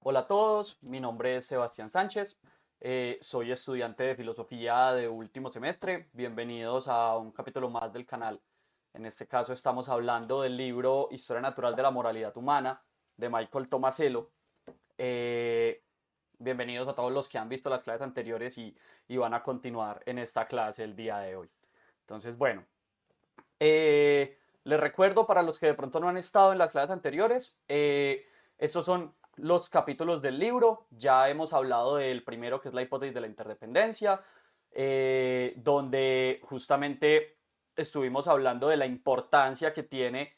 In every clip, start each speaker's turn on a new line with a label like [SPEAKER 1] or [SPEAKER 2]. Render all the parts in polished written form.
[SPEAKER 1] Hola a todos, mi nombre es Sebastián Sánchez, soy estudiante de filosofía de último semestre. Bienvenidos a un capítulo más del canal. En este caso estamos hablando del libro Historia Natural de la Moralidad Humana de Michael Tomasello. Eh, Bienvenidos a todos los que han visto las clases anteriores y van a continuar en esta clase el día de hoy. Entonces, bueno, les recuerdo para los que de pronto no han estado en las clases anteriores, estos son los capítulos del libro. Ya hemos hablado del primero, que es la hipótesis de la interdependencia, donde justamente estuvimos hablando de la importancia que tiene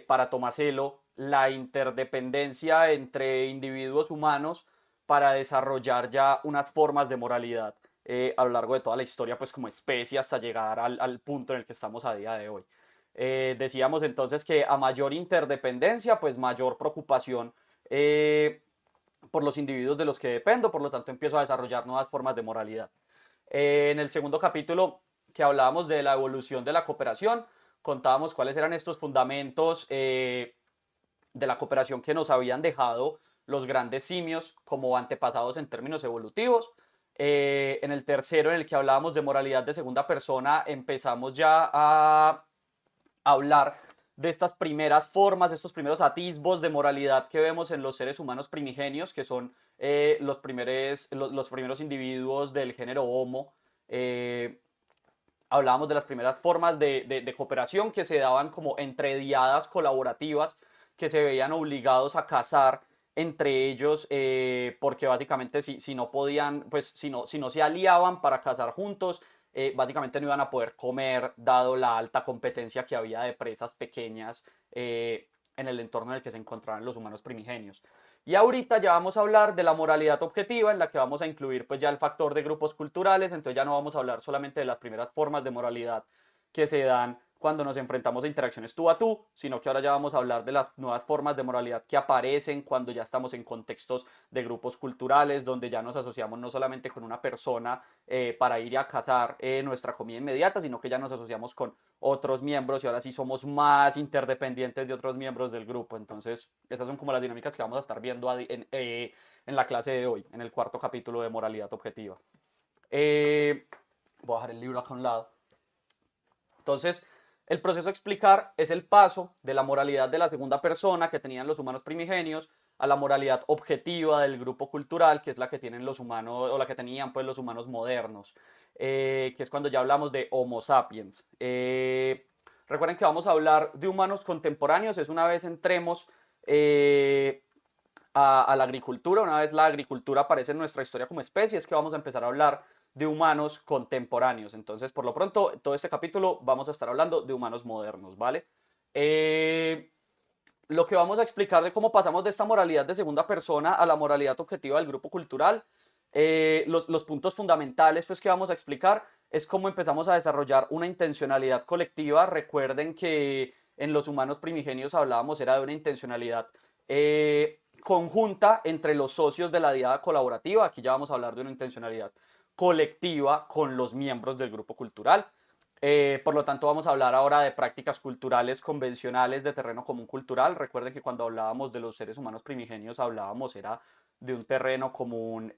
[SPEAKER 1] para Tomasello la interdependencia entre individuos humanos para desarrollar ya unas formas de moralidad a lo largo de toda la historia, pues como especie hasta llegar al punto en el que estamos a día de hoy. Decíamos entonces que a mayor interdependencia, pues mayor preocupación por los individuos de los que dependo, por lo tanto empiezo a desarrollar nuevas formas de moralidad. En el segundo capítulo que hablábamos de la evolución de la cooperación, contábamos cuáles eran estos fundamentos de la cooperación que nos habían dejado los grandes simios como antepasados en términos evolutivos. En el tercero, en el que hablábamos de moralidad de segunda persona, empezamos ya a hablar de estas primeras formas, de estos primeros atisbos de moralidad que vemos en los seres humanos primigenios, que son los primeros individuos del género Homo. Hablábamos de las primeras formas de cooperación que se daban como entre diadas colaborativas que se veían obligados a cazar entre ellos porque básicamente si no podían, pues si no se aliaban para cazar juntos, básicamente no iban a poder comer dado la alta competencia que había de presas pequeñas en el entorno en el que se encontraban los humanos primigenios. Y ahorita ya vamos a hablar de la moralidad objetiva, en la que vamos a incluir pues ya el factor de grupos culturales. Entonces ya no vamos a hablar solamente de las primeras formas de moralidad que se dan cuando nos enfrentamos a interacciones tú a tú, sino que ahora ya vamos a hablar de las nuevas formas de moralidad que aparecen cuando ya estamos en contextos de grupos culturales, donde ya nos asociamos no solamente con una persona para ir a cazar nuestra comida inmediata, sino que ya nos asociamos con otros miembros y ahora sí somos más interdependientes de otros miembros del grupo. Entonces, esas son como las dinámicas que vamos a estar viendo en la clase de hoy, en el cuarto capítulo de moralidad objetiva. Eh, Voy a dejar el libro acá a un lado. Entonces, el proceso a explicar es el paso de la moralidad de la segunda persona que tenían los humanos primigenios a la moralidad objetiva del grupo cultural, que es la que tienen los humanos, o la que tenían pues los humanos modernos, que es cuando ya hablamos de Homo sapiens. Recuerden que vamos a hablar de humanos contemporáneos, es una vez entremos a la agricultura, una vez la agricultura aparece en nuestra historia como especie, es que vamos a empezar a hablar de humanos contemporáneos. Entonces, por lo pronto, todo este capítulo vamos a estar hablando de humanos modernos, ¿vale? Eh, lo que vamos a explicar de cómo pasamos de esta moralidad de segunda persona a la moralidad objetiva del grupo cultural, los puntos fundamentales pues, que vamos a explicar es cómo empezamos a desarrollar una intencionalidad colectiva. Recuerden que en los humanos primigenios hablábamos era de una intencionalidad conjunta entre los socios de la diada colaborativa. Aquí ya vamos a hablar de una intencionalidad colectiva con los miembros del grupo cultural. Por lo tanto, vamos a hablar ahora de prácticas culturales convencionales de terreno común cultural. Recuerden que cuando hablábamos de los seres humanos primigenios, hablábamos era de un terreno común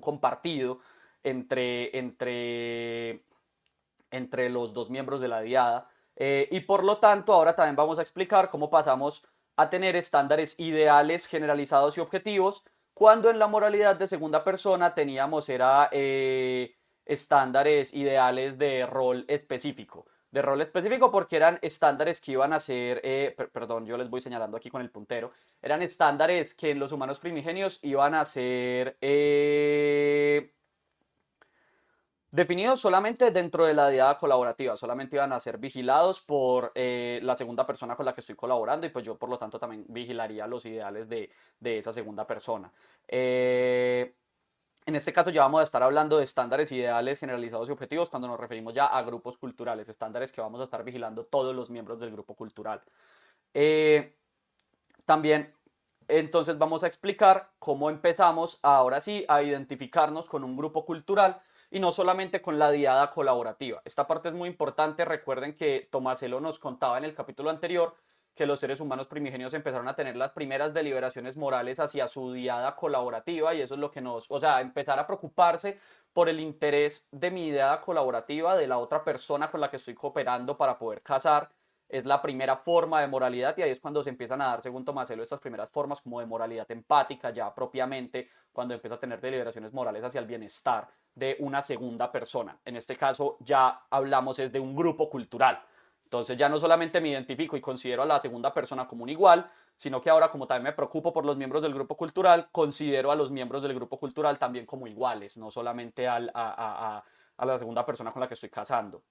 [SPEAKER 1] compartido entre, entre los dos miembros de la diada. Y por lo tanto, ahora también vamos a explicar cómo pasamos a tener estándares ideales, generalizados y objetivos, cuando en la moralidad de segunda persona teníamos era estándares ideales de rol específico. De rol específico porque eran estándares que iban a ser, perdón, yo les voy señalando aquí con el puntero, eran estándares que en los humanos primigenios iban a ser definidos solamente dentro de la diada colaborativa, solamente iban a ser vigilados por la segunda persona con la que estoy colaborando y pues yo por lo tanto también vigilaría los ideales de esa segunda persona. En este caso ya vamos a estar hablando de estándares ideales generalizados y objetivos cuando nos referimos ya a grupos culturales, estándares que vamos a estar vigilando todos los miembros del grupo cultural. Eh, También entonces vamos a explicar cómo empezamos ahora sí a identificarnos con un grupo cultural y no solamente con la diada colaborativa. Esta parte es muy importante. Recuerden que Tomasello nos contaba en el capítulo anterior que los seres humanos primigenios empezaron a tener las primeras deliberaciones morales hacia su diada colaborativa, y eso es lo que nos, o sea, empezar a preocuparse por el interés de mi diada colaborativa, de la otra persona con la que estoy cooperando para poder cazar, es la primera forma de moralidad, y ahí es cuando se empiezan a dar, según Tomaselo, estas primeras formas como de moralidad empática, ya propiamente cuando empieza a tener deliberaciones morales hacia el bienestar de una segunda persona. En este caso ya hablamos es de un grupo cultural. Entonces ya no solamente me identifico y considero a la segunda persona como un igual, sino que ahora, como también me preocupo por los miembros del grupo cultural, considero a los miembros del grupo cultural también como iguales, no solamente a la segunda persona con la que estoy casando.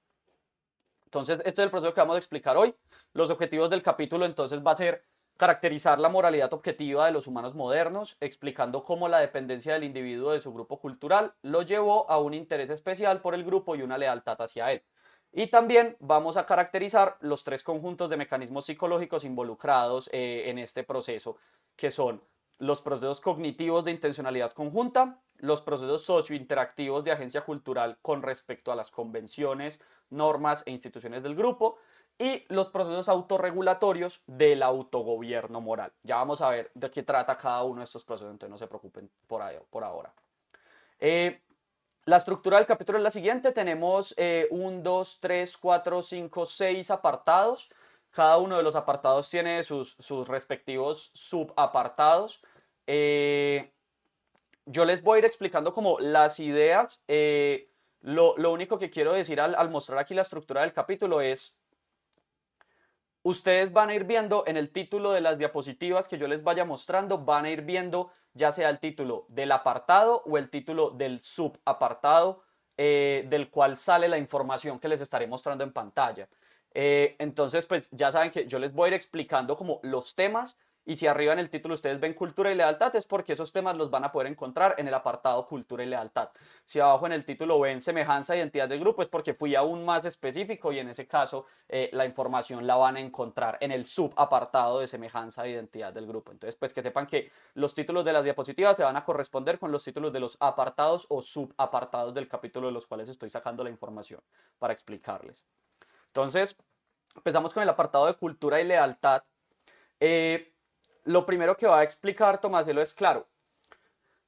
[SPEAKER 1] Entonces, este es el proceso que vamos a explicar hoy. Los objetivos del capítulo entonces va a ser caracterizar la moralidad objetiva de los humanos modernos, explicando cómo la dependencia del individuo de su grupo cultural lo llevó a un interés especial por el grupo y una lealtad hacia él. Y también vamos a caracterizar los tres conjuntos de mecanismos psicológicos involucrados en este proceso, que son los procesos cognitivos de intencionalidad conjunta, los procesos sociointeractivos de agencia cultural con respecto a las convenciones, normas e instituciones del grupo, y los procesos autorregulatorios del autogobierno moral. Ya vamos a ver de qué trata cada uno de estos procesos, entonces no se preocupen por ahora. La estructura del capítulo es la siguiente: tenemos 1, 2, 3, 4, 5, 6 apartados. Cada uno de los apartados tiene sus respectivos subapartados. Yo les voy a ir explicando como las ideas. Lo único que quiero decir al mostrar aquí la estructura del capítulo es, ustedes van a ir viendo en el título de las diapositivas que yo les vaya mostrando, van a ir viendo ya sea el título del apartado o el título del subapartado del cual sale la información que les estaré mostrando en pantalla. Entonces, pues ya saben que yo les voy a ir explicando como los temas, y si arriba en el título ustedes ven cultura y lealtad, es porque esos temas los van a poder encontrar en el apartado cultura y lealtad. Si abajo en el título ven semejanza e identidad del grupo, es porque fui aún más específico, y en ese caso la información la van a encontrar en el subapartado de semejanza e identidad del grupo. Entonces, pues que sepan que los títulos de las diapositivas se van a corresponder con los títulos de los apartados o subapartados del capítulo de los cuales estoy sacando la información para explicarles. Entonces, empezamos con el apartado de cultura y lealtad. Lo primero que va a explicar Tomaselo es, claro,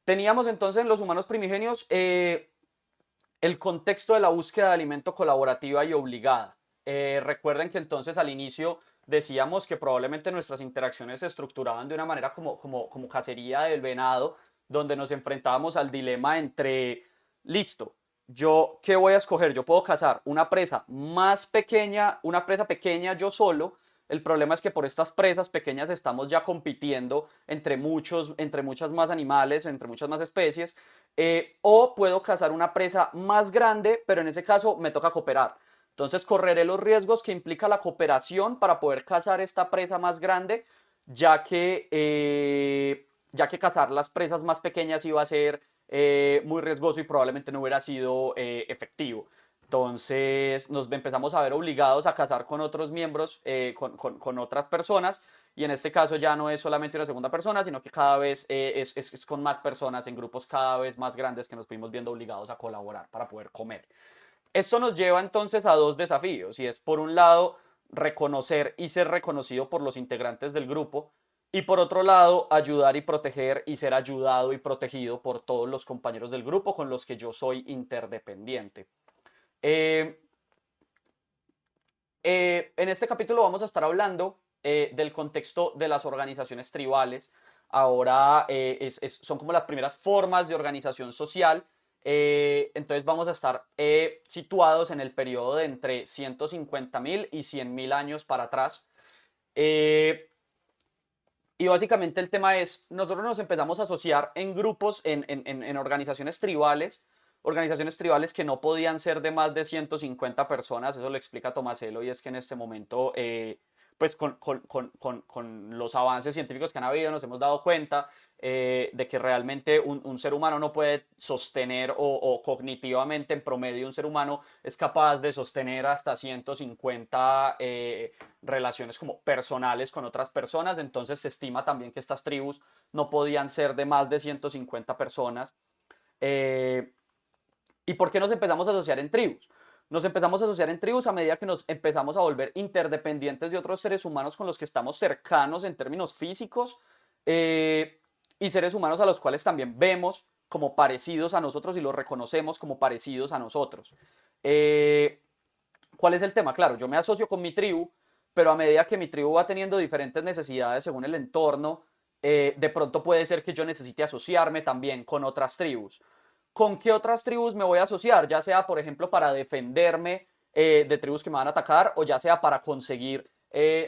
[SPEAKER 1] teníamos entonces en los humanos primigenios el contexto de la búsqueda de alimento colaborativa y obligada. Recuerden que entonces al inicio decíamos que probablemente nuestras interacciones se estructuraban de una manera como cacería del venado, donde nos enfrentábamos al dilema entre, listo, yo, ¿qué voy a escoger? Yo puedo cazar una presa más pequeña, una presa pequeña yo solo. El problema es que por estas presas pequeñas estamos ya compitiendo entre muchas más animales, entre muchas más especies, o puedo cazar una presa más grande, pero en ese caso me toca cooperar. Entonces correré los riesgos que implica la cooperación para poder cazar esta presa más grande, ya que cazar las presas más pequeñas iba a ser muy riesgoso y probablemente no hubiera sido efectivo. Entonces nos empezamos a ver obligados a cazar con otros miembros, con otras personas, y en este caso ya no es solamente una segunda persona, sino que cada vez es con más personas en grupos cada vez más grandes que nos fuimos viendo obligados a colaborar para poder comer. Esto nos lleva entonces a dos desafíos, y es por un lado reconocer y ser reconocido por los integrantes del grupo, y por otro lado ayudar y proteger y ser ayudado y protegido por todos los compañeros del grupo con los que yo soy interdependiente. Eh, en este capítulo vamos a estar hablando del contexto de las organizaciones tribales. Ahora son como las primeras formas de organización social. Entonces vamos a estar situados en el periodo de entre 150.000 y 100.000 años para atrás. Eh, y básicamente el tema es, nosotros nos empezamos a asociar en grupos, en organizaciones tribales que no podían ser de más de 150 personas. Eso lo explica Tomaselo, y es que en este momento, pues con los avances científicos que han habido, nos hemos dado cuenta de que realmente un ser humano no puede sostener, o cognitivamente en promedio un ser humano es capaz de sostener hasta 150 relaciones como personales con otras personas. Entonces se estima también que estas tribus no podían ser de más de 150 personas. ¿Y por qué nos empezamos a asociar en tribus? Nos empezamos a asociar en tribus a medida que nos empezamos a volver interdependientes de otros seres humanos con los que estamos cercanos en términos físicos, y seres humanos a los cuales también vemos como parecidos a nosotros y los reconocemos como parecidos a nosotros. Eh, ¿Cuál es el tema? Claro, yo me asocio con mi tribu, pero a medida que mi tribu va teniendo diferentes necesidades según el entorno, de pronto puede ser que yo necesite asociarme también con otras tribus. ¿Con qué otras tribus me voy a asociar? Ya sea, por ejemplo, para defenderme de tribus que me van a atacar, o ya sea para conseguir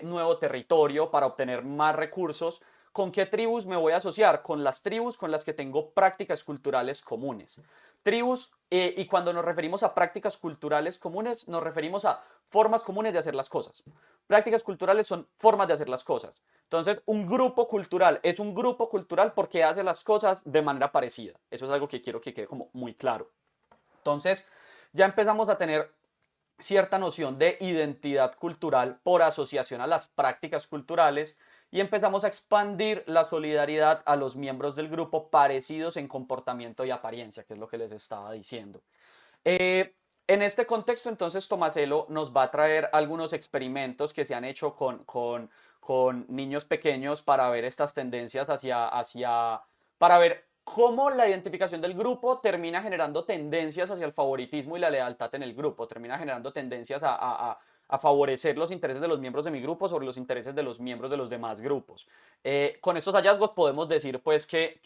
[SPEAKER 1] nuevo territorio, para obtener más recursos. ¿Con qué tribus me voy a asociar? Con las tribus con las que tengo prácticas culturales comunes. Tribus, y cuando nos referimos a prácticas culturales comunes, nos referimos a formas comunes de hacer las cosas. Prácticas culturales son formas de hacer las cosas. Entonces, un grupo cultural es un grupo cultural porque hace las cosas de manera parecida. Eso es algo que quiero que quede como muy claro. Entonces, ya empezamos a tener cierta noción de identidad cultural por asociación a las prácticas culturales, y empezamos a expandir la solidaridad a los miembros del grupo parecidos en comportamiento y apariencia, que es lo que les estaba diciendo. En este contexto, entonces, Tomaselo nos va a traer algunos experimentos que se han hecho con niños pequeños para ver estas tendencias para ver cómo la identificación del grupo termina generando tendencias hacia el favoritismo y la lealtad en el grupo, termina generando tendencias a favorecer los intereses de los miembros de mi grupo sobre los intereses de los miembros de los demás grupos. Con estos hallazgos podemos decir, pues, que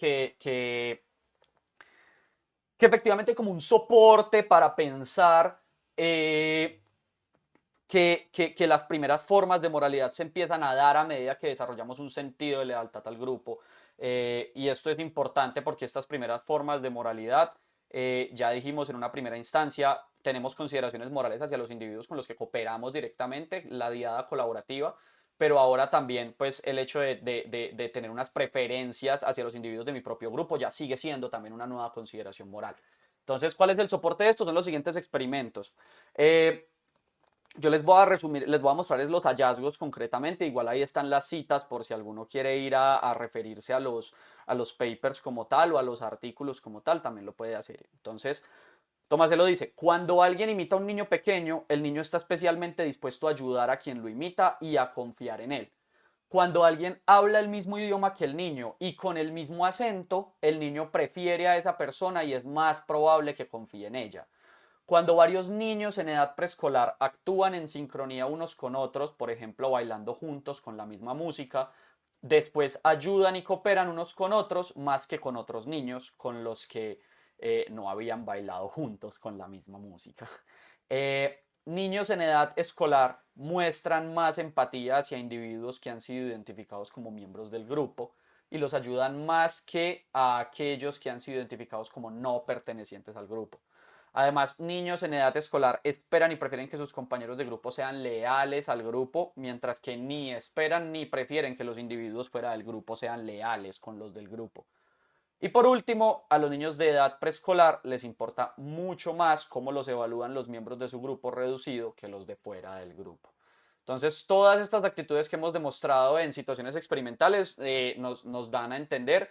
[SPEAKER 1] efectivamente hay como un soporte para pensar eh, que las primeras formas de moralidad se empiezan a dar a medida que desarrollamos un sentido de lealtad al grupo. Y esto es importante porque estas primeras formas de moralidad, ya dijimos en una primera instancia, tenemos consideraciones morales hacia los individuos con los que cooperamos directamente, la diada colaborativa, pero ahora también pues el hecho de tener unas preferencias hacia los individuos de mi propio grupo ya sigue siendo también una nueva consideración moral. Entonces, ¿cuál es el soporte de esto? Son los siguientes experimentos. Yo les voy a resumir, les voy a mostrarles los hallazgos concretamente. Igual ahí están las citas por si alguno quiere ir a referirse a los papers como tal o a los artículos como tal, también lo puede hacer. Entonces, Tomás se lo dice, cuando alguien imita a un niño pequeño, el niño está especialmente dispuesto a ayudar a quien lo imita y a confiar en él. Cuando alguien habla el mismo idioma que el niño y con el mismo acento, el niño prefiere a esa persona y es más probable que confíe en ella. Cuando varios niños en edad preescolar actúan en sincronía unos con otros, por ejemplo, bailando juntos con la misma música, después ayudan y cooperan unos con otros más que con otros niños con los que no habían bailado juntos con la misma música. Niños en edad escolar muestran más empatía hacia individuos que han sido identificados como miembros del grupo y los ayudan más que a aquellos que han sido identificados como no pertenecientes al grupo. Además, niños en edad escolar esperan y prefieren que sus compañeros de grupo sean leales al grupo, mientras que ni esperan ni prefieren que los individuos fuera del grupo sean leales con los del grupo. Y por último, a los niños de edad preescolar les importa mucho más cómo los evalúan los miembros de su grupo reducido que los de fuera del grupo. Entonces, todas estas actitudes que hemos demostrado en situaciones experimentales nos dan a entender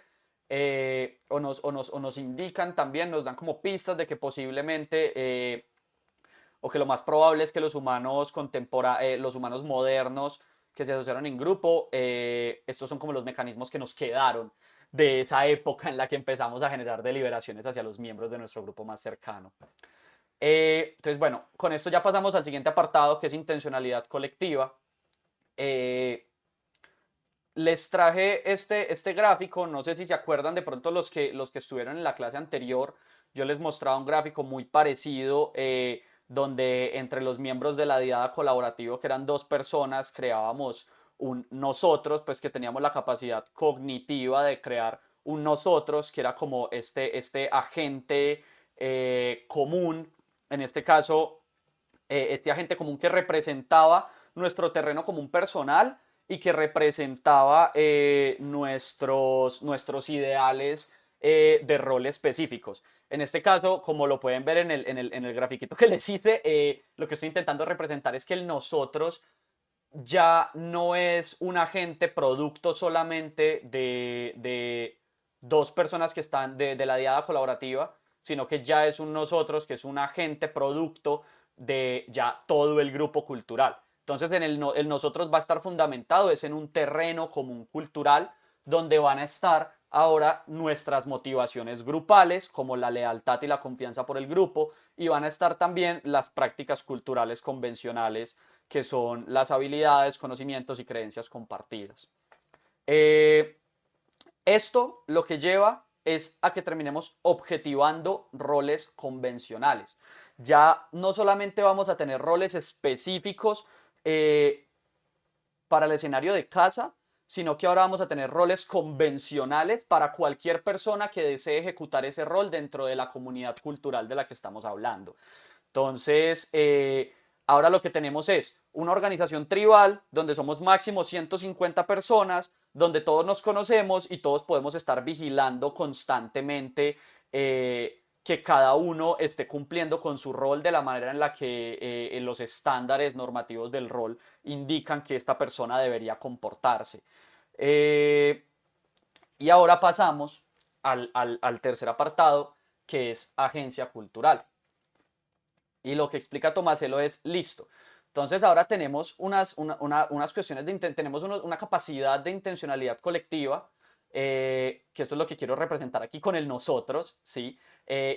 [SPEAKER 1] o nos indican también, nos dan como pistas de que posiblemente o que lo más probable es que los humanos modernos que se asociaron en grupo, estos son como los mecanismos que nos quedaron de esa época en la que empezamos a generar deliberaciones hacia los miembros de nuestro grupo más cercano. Entonces, bueno, con esto ya pasamos al siguiente apartado, que es intencionalidad colectiva. Eh, Les traje este gráfico, no sé si se acuerdan de pronto los que estuvieron en la clase anterior, yo les mostraba un gráfico muy parecido, donde entre los miembros de la diada colaborativa, que eran dos personas, creábamos un nosotros, pues que teníamos la capacidad cognitiva de crear un nosotros, que era como este agente común, en este caso, este agente común que representaba nuestro terreno común personal y que representaba nuestros ideales de rol específicos. En este caso, como lo pueden ver en el grafiquito que les hice, lo que estoy intentando representar es que el nosotros ya no es un agente producto solamente de dos personas que están de la diada colaborativa, sino que ya es un nosotros, que es un agente producto de ya todo el grupo cultural. Entonces el nosotros va a estar fundamentado es en un terreno común cultural donde van a estar ahora nuestras motivaciones grupales, como la lealtad y la confianza por el grupo, y van a estar también las prácticas culturales convencionales, que son las habilidades, conocimientos y creencias compartidas. Eh, Esto lo que lleva es a que terminemos objetivando roles convencionales. Ya no solamente vamos a tener roles específicos eh, para el escenario de casa, sino que ahora vamos a tener roles convencionales para cualquier persona que desee ejecutar ese rol dentro de la comunidad cultural de la que estamos hablando. Entonces, ahora lo que tenemos es una organización tribal donde somos máximo 150 personas, donde todos nos conocemos y todos podemos estar vigilando constantemente que cada uno esté cumpliendo con su rol de la manera en la que los estándares normativos del rol indican que esta persona debería comportarse. Eh, y ahora pasamos al tercer apartado, que es agencia cultural. Y lo que explica Tomaselo es listo. Entonces ahora tenemos unas cuestiones tenemos una capacidad de intencionalidad colectiva, que esto es lo que quiero representar aquí con el nosotros, ¿sí?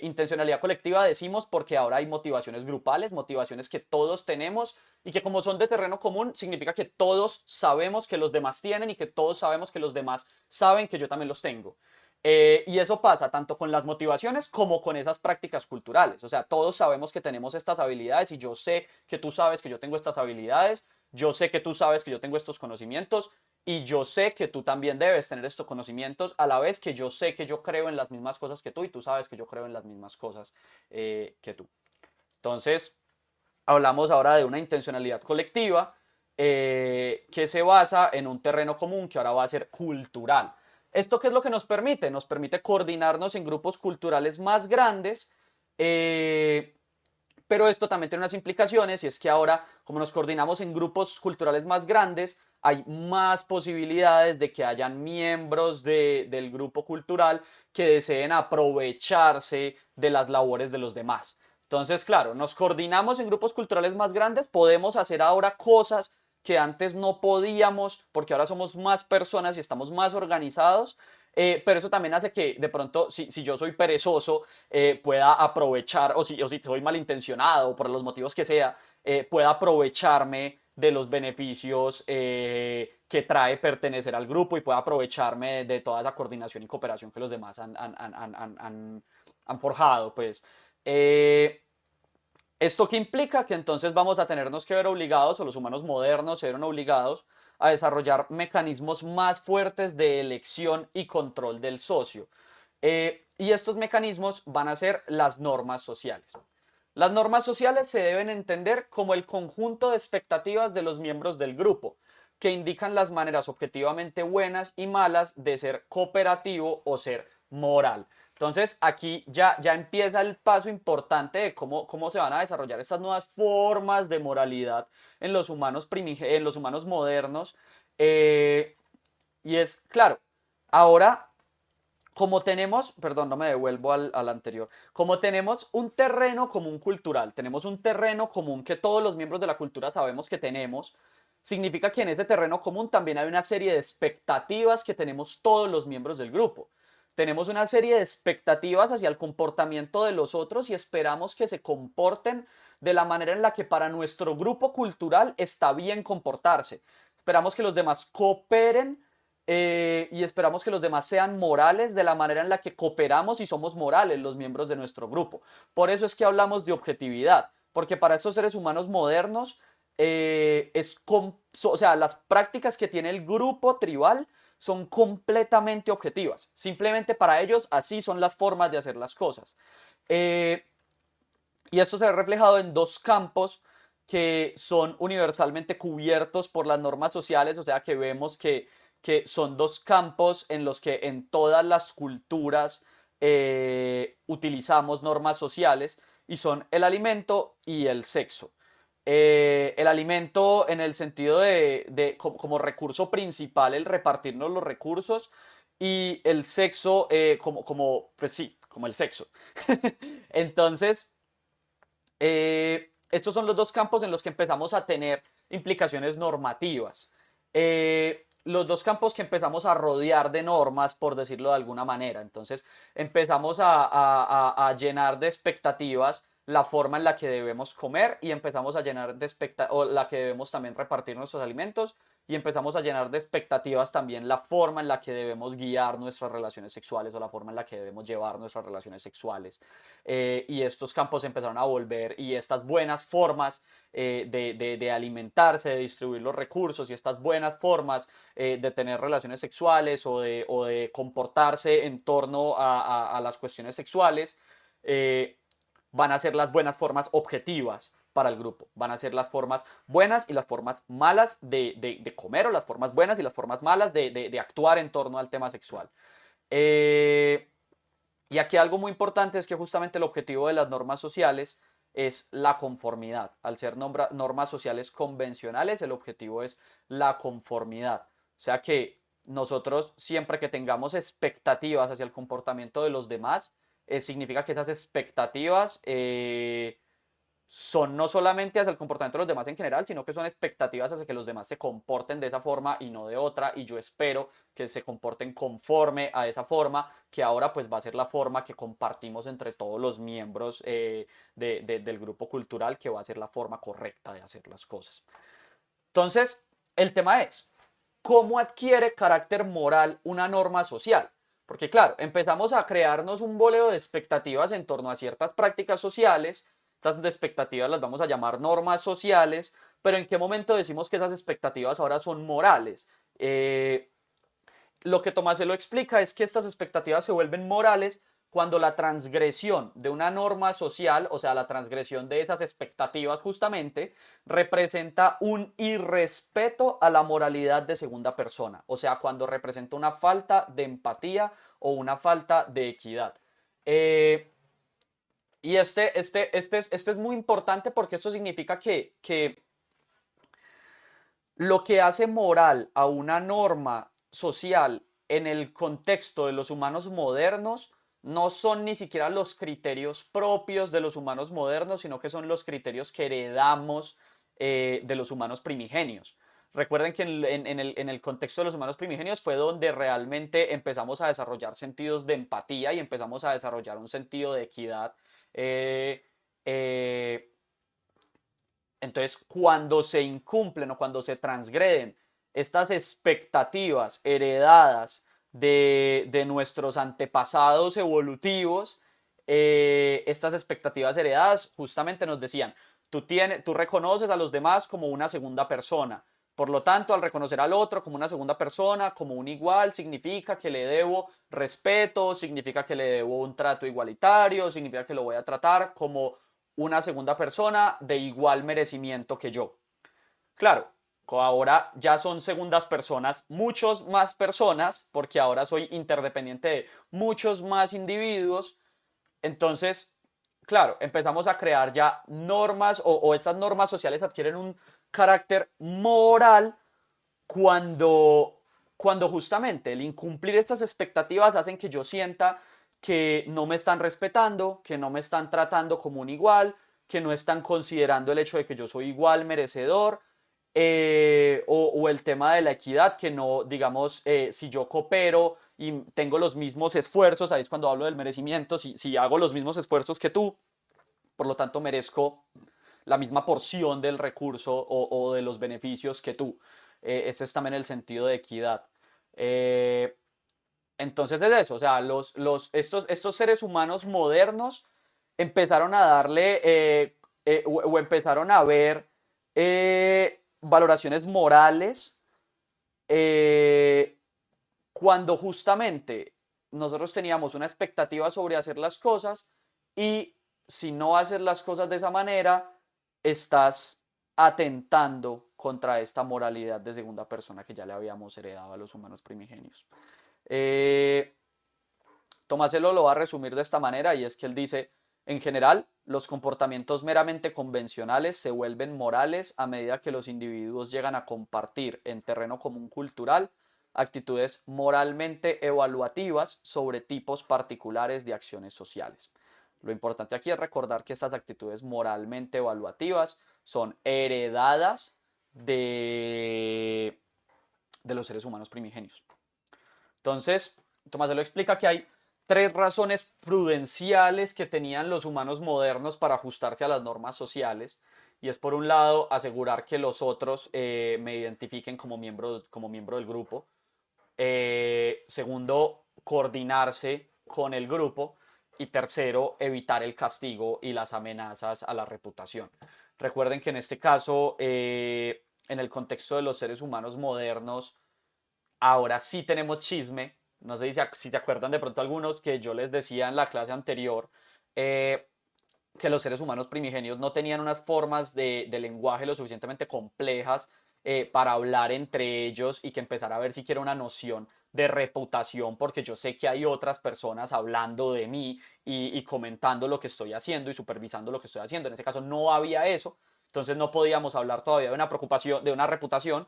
[SPEAKER 1] Intencionalidad colectiva decimos porque ahora hay motivaciones grupales, motivaciones que todos tenemos y que como son de terreno común, significa que todos sabemos que los demás tienen y que todos sabemos que los demás saben que yo también los tengo. Y eso pasa tanto con las motivaciones como con esas prácticas culturales. O sea, todos sabemos que tenemos estas habilidades y yo sé que tú sabes que yo tengo estas habilidades, yo sé que tú sabes que yo tengo estos conocimientos y yo sé que tú también debes tener estos conocimientos a la vez que yo sé que yo creo en las mismas cosas que tú y tú sabes que yo creo en las mismas cosas que tú. Entonces, hablamos ahora de una intencionalidad colectiva que se basa en un terreno común que ahora va a ser cultural. ¿Esto qué es lo que nos permite? Nos permite coordinarnos en grupos culturales más grandes, pero esto también tiene unas implicaciones y es que ahora, como nos coordinamos en grupos culturales más grandes, hay más posibilidades de que hayan miembros del grupo cultural que deseen aprovecharse de las labores de los demás. Entonces, claro, nos coordinamos en grupos culturales más grandes, podemos hacer ahora cosas que antes no podíamos porque ahora somos más personas y estamos más organizados, pero eso también hace que de pronto, si yo soy perezoso, pueda aprovechar, o si soy malintencionado, por los motivos que sea, pueda aprovecharme de los beneficios que trae pertenecer al grupo y pueda aprovecharme de toda esa coordinación y cooperación que los demás han forjado, pues. Eh, ¿Esto qué implica? Que entonces vamos a tenernos que ver obligados, o los humanos modernos se vieron obligados, a desarrollar mecanismos más fuertes de elección y control del socio. Y estos mecanismos van a ser las normas sociales. Las normas sociales se deben entender como el conjunto de expectativas de los miembros del grupo, que indican las maneras objetivamente buenas y malas de ser cooperativo o ser moral. Entonces aquí ya empieza el paso importante de cómo se van a desarrollar estas nuevas formas de moralidad en los humanos, en los humanos modernos. Eh, y es, claro, ahora como tenemos, perdón, no me devuelvo al anterior, como tenemos un terreno común cultural, tenemos un terreno común que todos los miembros de la cultura sabemos que tenemos, significa que en ese terreno común también hay una serie de expectativas que tenemos todos los miembros del grupo. Tenemos una serie de expectativas hacia el comportamiento de los otros y esperamos que se comporten de la manera en la que para nuestro grupo cultural está bien comportarse. Esperamos que los demás cooperen y esperamos que los demás sean morales de la manera en la que cooperamos y somos morales los miembros de nuestro grupo. Por eso es que hablamos de objetividad, porque para estos seres humanos modernos, o sea, las prácticas que tiene el grupo tribal son completamente objetivas. Simplemente para ellos así son las formas de hacer las cosas. Eh, y esto se ve reflejado en dos campos que son universalmente cubiertos por las normas sociales, o sea que vemos que son dos campos en los que en todas las culturas utilizamos normas sociales y son el alimento y el sexo. El alimento en el sentido como recurso principal, el repartirnos los recursos, y el sexo pues sí, como el sexo. Entonces, estos son los dos campos en los que empezamos a tener implicaciones normativas. Los dos campos que empezamos a rodear de normas, por decirlo de alguna manera. Entonces empezamos a llenar de expectativas la forma en la que debemos comer y empezamos a llenar de o la que debemos también repartir nuestros alimentos y empezamos a llenar de expectativas también la forma en la que debemos guiar nuestras relaciones sexuales o la forma en la que debemos llevar nuestras relaciones sexuales. Y estos campos empezaron a volver y estas buenas formas de alimentarse, de distribuir los recursos y estas buenas formas de tener relaciones sexuales o de comportarse en torno a las cuestiones sexuales, eh, van a ser las buenas formas objetivas para el grupo. Van a ser las formas buenas y las formas malas de comer o las formas buenas y las formas malas de actuar en torno al tema sexual. Eh, y aquí algo muy importante es que justamente el objetivo de las normas sociales es la conformidad. Al ser normas sociales convencionales, el objetivo es la conformidad. O sea que nosotros siempre que tengamos expectativas hacia el comportamiento de los demás, significa que esas expectativas son no solamente hacia el comportamiento de los demás en general, sino que son expectativas hacia que los demás se comporten de esa forma y no de otra, y yo espero que se comporten conforme a esa forma, que ahora pues va a ser la forma que compartimos entre todos los miembros del grupo cultural, que va a ser la forma correcta de hacer las cosas. Entonces, el tema es, ¿cómo adquiere carácter moral una norma social? Porque claro, empezamos a crearnos un boleo de expectativas en torno a ciertas prácticas sociales. Estas expectativas las vamos a llamar normas sociales, pero ¿en qué momento decimos que esas expectativas ahora son morales? Lo que Tomás se lo explica es que estas expectativas se vuelven morales cuando la transgresión de una norma social, o sea, la transgresión de esas expectativas justamente, representa un irrespeto a la moralidad de segunda persona, o sea, cuando representa una falta de empatía o una falta de equidad. Y este es muy importante porque esto significa que lo que hace moral a una norma social en el contexto de los humanos modernos no son ni siquiera los criterios propios de los humanos modernos, sino que son los criterios que heredamos de los humanos primigenios. Recuerden que en el contexto de los humanos primigenios fue donde realmente empezamos a desarrollar sentidos de empatía y empezamos a desarrollar un sentido de equidad. eh, eh, entonces, cuando se incumplen o cuando se transgreden estas expectativas heredadas de nuestros antepasados evolutivos, estas expectativas heredadas justamente nos decían, tú reconoces a los demás como una segunda persona. Por lo tanto, al reconocer al otro como una segunda persona, como un igual, significa que le debo respeto, significa que le debo un trato igualitario, significa que lo voy a tratar como una segunda persona de igual merecimiento que yo. Claro, ahora ya son segundas personas, muchos más personas, porque ahora soy interdependiente de muchos más individuos. Entonces, claro, empezamos a crear ya normas o estas normas sociales adquieren un carácter moral cuando, cuando justamente el incumplir estas expectativas hacen que yo sienta que no me están respetando, que no me están tratando como un igual, que no están considerando el hecho de que yo soy igual merecedor, o el tema de la equidad, que no, digamos, si yo coopero y tengo los mismos esfuerzos, ahí es cuando hablo del merecimiento, si hago los mismos esfuerzos que tú, por lo tanto merezco la misma porción del recurso o de los beneficios que tú. Ese es también el sentido de equidad. Eh, entonces es eso, o sea, estos seres humanos modernos empezaron a darle o empezaron a ver valoraciones morales eh, cuando justamente nosotros teníamos una expectativa sobre hacer las cosas y si no haces las cosas de esa manera, estás atentando contra esta moralidad de segunda persona que ya le habíamos heredado a los humanos primigenios. Eh, Tomáselo lo va a resumir de esta manera y es que él dice, en general, los comportamientos meramente convencionales se vuelven morales a medida que los individuos llegan a compartir en terreno común cultural actitudes moralmente evaluativas sobre tipos particulares de acciones sociales. Lo importante aquí es recordar que estas actitudes moralmente evaluativas son heredadas de los seres humanos primigenios. Entonces, Tomás se lo explica que hay tres razones prudenciales que tenían los humanos modernos para ajustarse a las normas sociales. Y es por un lado asegurar que los otros me identifiquen como miembro del grupo. Segundo, coordinarse con el grupo. Y tercero, evitar el castigo y las amenazas a la reputación. Recuerden que en este caso, en el contexto de los seres humanos modernos, ahora sí tenemos chisme. No sé si se acuerdan de pronto algunos que yo les decía en la clase anterior, eh, que los seres humanos primigenios no tenían unas formas de lenguaje lo suficientemente complejas para hablar entre ellos y que empezara a ver siquiera una noción de reputación, porque yo sé que hay otras personas hablando de mí y comentando lo que estoy haciendo y supervisando lo que estoy haciendo. En ese caso no había eso, entonces no podíamos hablar todavía de una preocupación, de una reputación.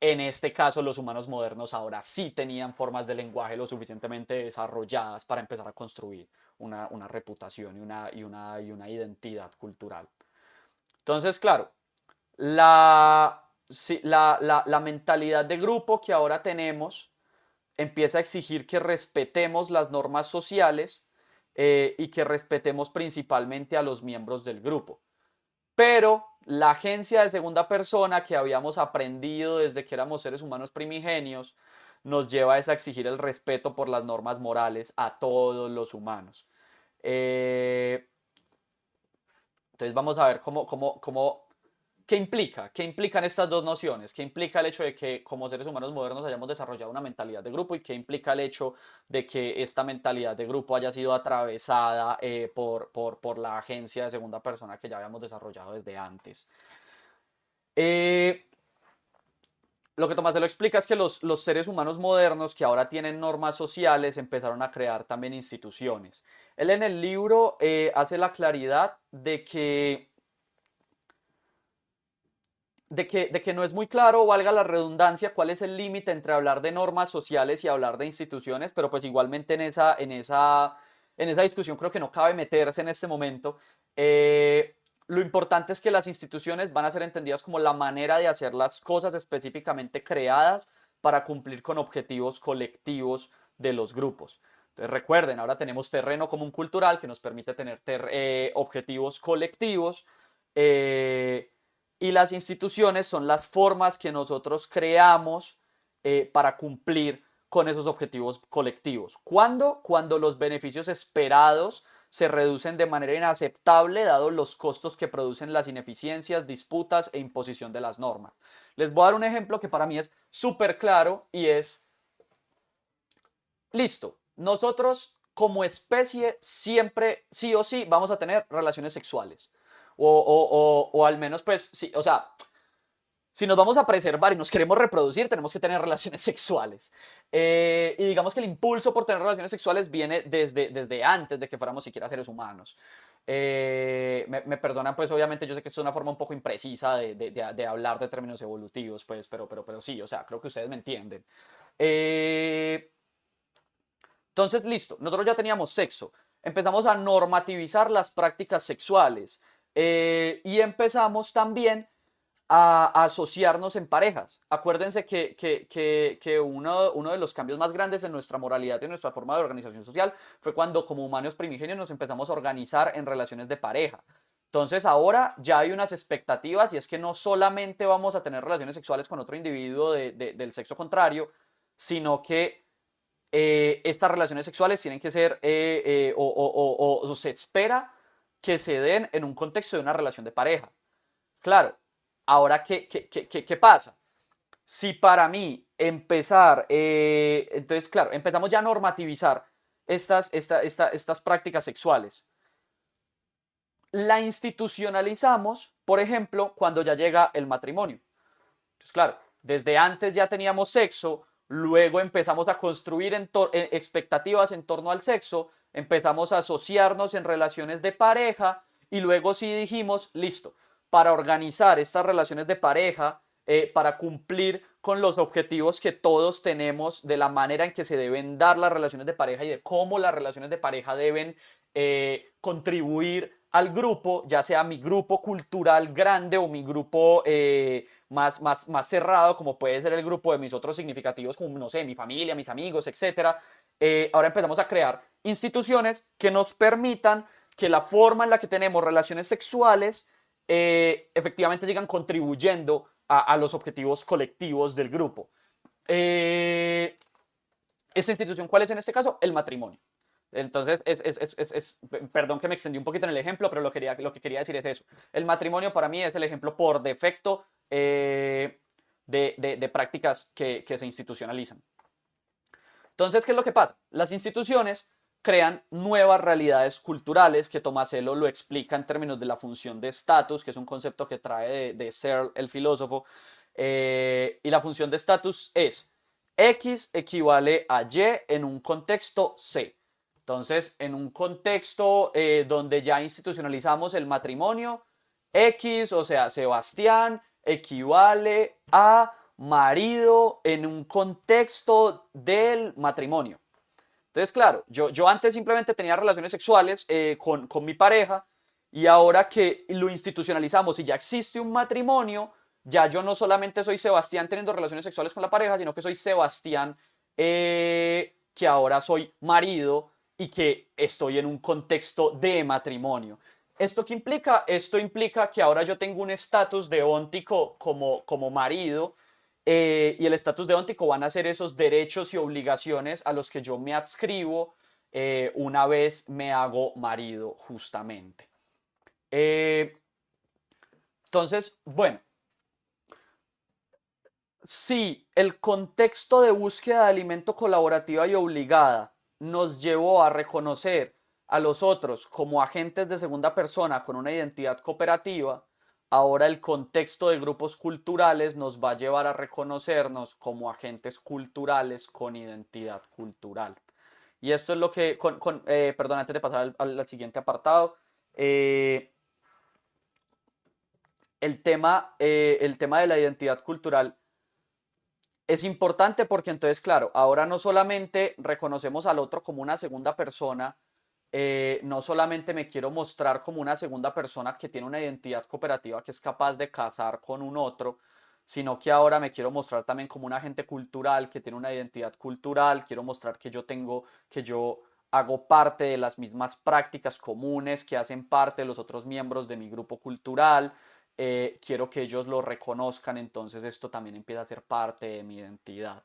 [SPEAKER 1] En este caso, los humanos modernos ahora sí tenían formas de lenguaje lo suficientemente desarrolladas para empezar a construir una reputación y una identidad cultural. Entonces, claro, la mentalidad de grupo que ahora tenemos empieza a exigir que respetemos las normas sociales y que respetemos principalmente a los miembros del grupo. Pero la agencia de segunda persona que habíamos aprendido desde que éramos seres humanos primigenios nos lleva a exigir el respeto por las normas morales a todos los humanos. Eh, entonces vamos a ver qué implican estas dos nociones, qué implica el hecho de que como seres humanos modernos hayamos desarrollado una mentalidad de grupo y qué implica el hecho de que esta mentalidad de grupo haya sido atravesada por la agencia de segunda persona que ya habíamos desarrollado desde antes. Eh, lo que Tomás te lo explica es que los seres humanos modernos que ahora tienen normas sociales empezaron a crear también instituciones. Él en el libro hace la claridad de que no es muy claro, valga la redundancia, cuál es el límite entre hablar de normas sociales y hablar de instituciones, pero pues igualmente en esa discusión creo que no cabe meterse en este momento. Lo importante es que las instituciones van a ser entendidas como la manera de hacer las cosas específicamente creadas para cumplir con objetivos colectivos de los grupos. Entonces recuerden, ahora tenemos terreno común cultural que nos permite tener objetivos colectivos. eh, y las instituciones son las formas que nosotros creamos para cumplir con esos objetivos colectivos. ¿Cuándo? Cuando los beneficios esperados se reducen de manera inaceptable dados los costos que producen las ineficiencias, disputas e imposición de las normas. Les voy a dar un ejemplo que para mí es súper claro y es, listo, nosotros como especie siempre, sí o sí, vamos a tener relaciones sexuales. O al menos, pues, sí, o sea, si nos vamos a preservar y nos queremos reproducir, tenemos que tener relaciones sexuales. Y digamos que el impulso por tener relaciones sexuales viene desde antes de que fuéramos siquiera seres humanos. Me perdonan, pues obviamente yo sé que esto es una forma un poco imprecisa de hablar de términos evolutivos, pues, pero sí, o sea, creo que ustedes me entienden. Eh, entonces, listo, nosotros ya teníamos sexo, empezamos a normativizar las prácticas sexuales y empezamos también a asociarnos en parejas. Acuérdense que uno de los cambios más grandes en nuestra moralidad y en nuestra forma de organización social fue cuando como humanos primigenios nos empezamos a organizar en relaciones de pareja. Entonces ahora ya hay unas expectativas y es que no solamente vamos a tener relaciones sexuales con otro individuo del sexo contrario, sino que estas relaciones sexuales tienen que ser o se espera que se den en un contexto de una relación de pareja. Claro, ahora, ¿qué pasa? Si para mí entonces, claro, empezamos ya a normativizar estas prácticas sexuales. La institucionalizamos, por ejemplo, cuando ya llega el matrimonio. Entonces, claro, desde antes ya teníamos sexo, luego empezamos a construir expectativas en torno al sexo, empezamos a asociarnos en relaciones de pareja y luego sí dijimos, listo, para organizar estas relaciones de pareja, para cumplir con los objetivos que todos tenemos de la manera en que se deben dar las relaciones de pareja y de cómo las relaciones de pareja deben contribuir al grupo, ya sea mi grupo cultural grande o mi grupo más cerrado, como puede ser el grupo de mis otros significativos, como, no sé, mi familia, mis amigos, etcétera. Ahora empezamos a crear instituciones que nos permitan que la forma en la que tenemos relaciones sexuales efectivamente sigan contribuyendo a los objetivos colectivos del grupo. ¿Esta institución cuál es en este caso? El matrimonio. Entonces, perdón que me extendí un poquito en el ejemplo, pero lo que quería decir es eso. El matrimonio para mí es el ejemplo por defecto de prácticas que se institucionalizan. Entonces, ¿qué es lo que pasa? Las instituciones crean nuevas realidades culturales, que Tomasello lo explica en términos de la función de estatus, que es un concepto que trae de Searle, el filósofo. Y la función de estatus es X equivale a Y en un contexto C. Entonces, en un contexto donde ya institucionalizamos el matrimonio, X, o sea, Sebastián, equivale a marido en un contexto del matrimonio. Entonces, claro, yo antes simplemente tenía relaciones sexuales con mi pareja y ahora que lo institucionalizamos y ya existe un matrimonio, ya yo no solamente soy Sebastián teniendo relaciones sexuales con la pareja, sino que soy Sebastián que ahora soy marido y que estoy en un contexto de matrimonio. ¿Esto qué implica? Esto implica que ahora yo tengo un estatus deóntico como marido y el estatus deóntico van a ser esos derechos y obligaciones a los que yo me adscribo una vez me hago marido, justamente. Eh, entonces, bueno, si el contexto de búsqueda de alimento colaborativa y obligada nos llevó a reconocer a los otros como agentes de segunda persona con una identidad cooperativa, ahora el contexto de grupos culturales nos va a llevar a reconocernos como agentes culturales con identidad cultural. Y esto es lo que, perdón, antes de pasar al siguiente apartado, eh, el tema de la identidad cultural es importante porque entonces, claro, ahora no solamente reconocemos al otro como una segunda persona, no solamente me quiero mostrar como una segunda persona que tiene una identidad cooperativa que es capaz de casar con un otro, sino que ahora me quiero mostrar también como un agente cultural que tiene una identidad cultural, quiero mostrar que yo hago parte de las mismas prácticas comunes que hacen parte de los otros miembros de mi grupo cultural, quiero que ellos lo reconozcan, entonces esto también empieza a ser parte de mi identidad.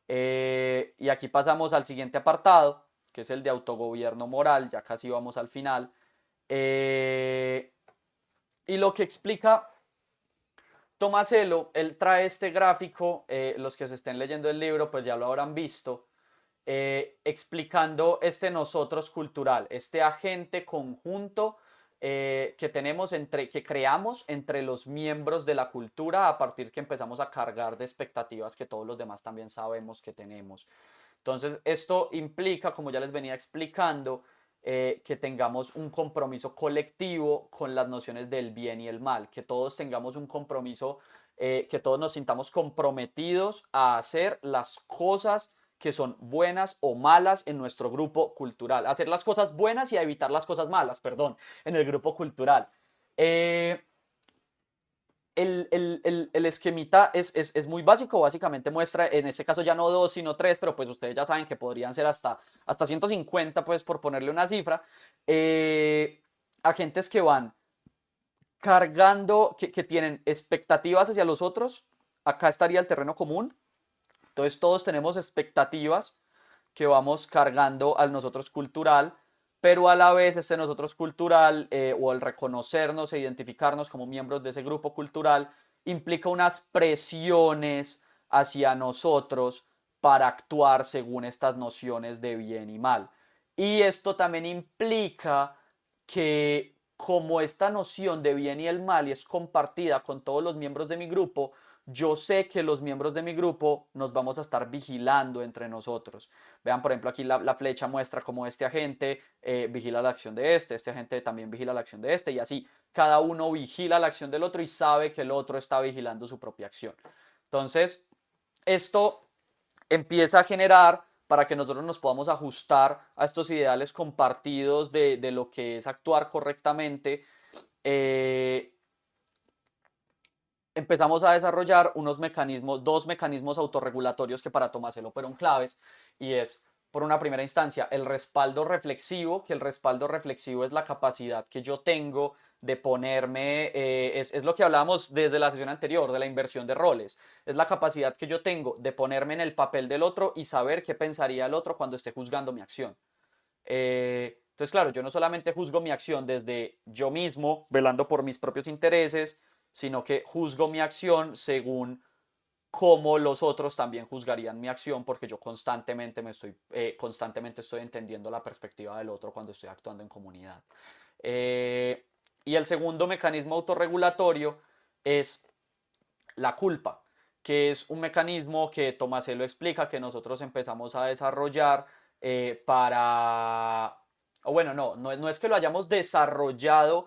[SPEAKER 1] Y aquí pasamos al siguiente apartado, que es el de autogobierno moral, ya casi vamos al final. Y lo que explica Tomasello, él trae este gráfico, los que se estén leyendo el libro pues ya lo habrán visto, explicando este nosotros cultural, este agente conjunto que tenemos que creamos entre los miembros de la cultura a partir que empezamos a cargar de expectativas que todos los demás también sabemos que tenemos. Entonces, esto implica, como ya les venía explicando, que tengamos un compromiso colectivo con las nociones del bien y el mal, que todos tengamos un compromiso, que todos nos sintamos comprometidos a hacer las cosas que son buenas o malas en nuestro grupo cultural, hacer las cosas buenas y a evitar las cosas malas, perdón, en el grupo cultural. Eh, el esquemita es muy básico, básicamente muestra, en este caso ya no dos, sino tres, pero pues ustedes ya saben que podrían ser hasta 150, pues por ponerle una cifra, agentes que van cargando, que tienen expectativas hacia los otros, acá estaría el terreno común, entonces todos tenemos expectativas que vamos cargando al nosotros cultural, pero a la vez este nosotros cultural o el reconocernos e identificarnos como miembros de ese grupo cultural implica unas presiones hacia nosotros para actuar según estas nociones de bien y mal. Y esto también implica que como esta noción de bien y el mal es compartida con todos los miembros de mi grupo, yo sé que los miembros de mi grupo nos vamos a estar vigilando entre nosotros. Vean, por ejemplo, aquí la flecha muestra cómo este agente vigila la acción de este agente también vigila la acción de este, y así cada uno vigila la acción del otro y sabe que el otro está vigilando su propia acción. Entonces, esto empieza a generar para que nosotros nos podamos ajustar a estos ideales compartidos de lo que es actuar correctamente, eh, empezamos a desarrollar unos mecanismos, dos mecanismos autorregulatorios que para Tomaselo fueron claves, y es, por una primera instancia, el respaldo reflexivo, que el respaldo reflexivo es la capacidad que yo tengo de ponerme, es lo que hablábamos desde la sesión anterior, de la inversión de roles, es la capacidad que yo tengo de ponerme en el papel del otro y saber qué pensaría el otro cuando esté juzgando mi acción. Entonces, claro, yo no solamente juzgo mi acción desde yo mismo, velando por mis propios intereses, sino que juzgo mi acción según cómo los otros también juzgarían mi acción, porque yo constantemente estoy entendiendo la perspectiva del otro cuando estoy actuando en comunidad. Eh, y el segundo mecanismo autorregulatorio es la culpa, que es un mecanismo que Tomaselo explica que nosotros empezamos a desarrollar para, o bueno, no es que lo hayamos desarrollado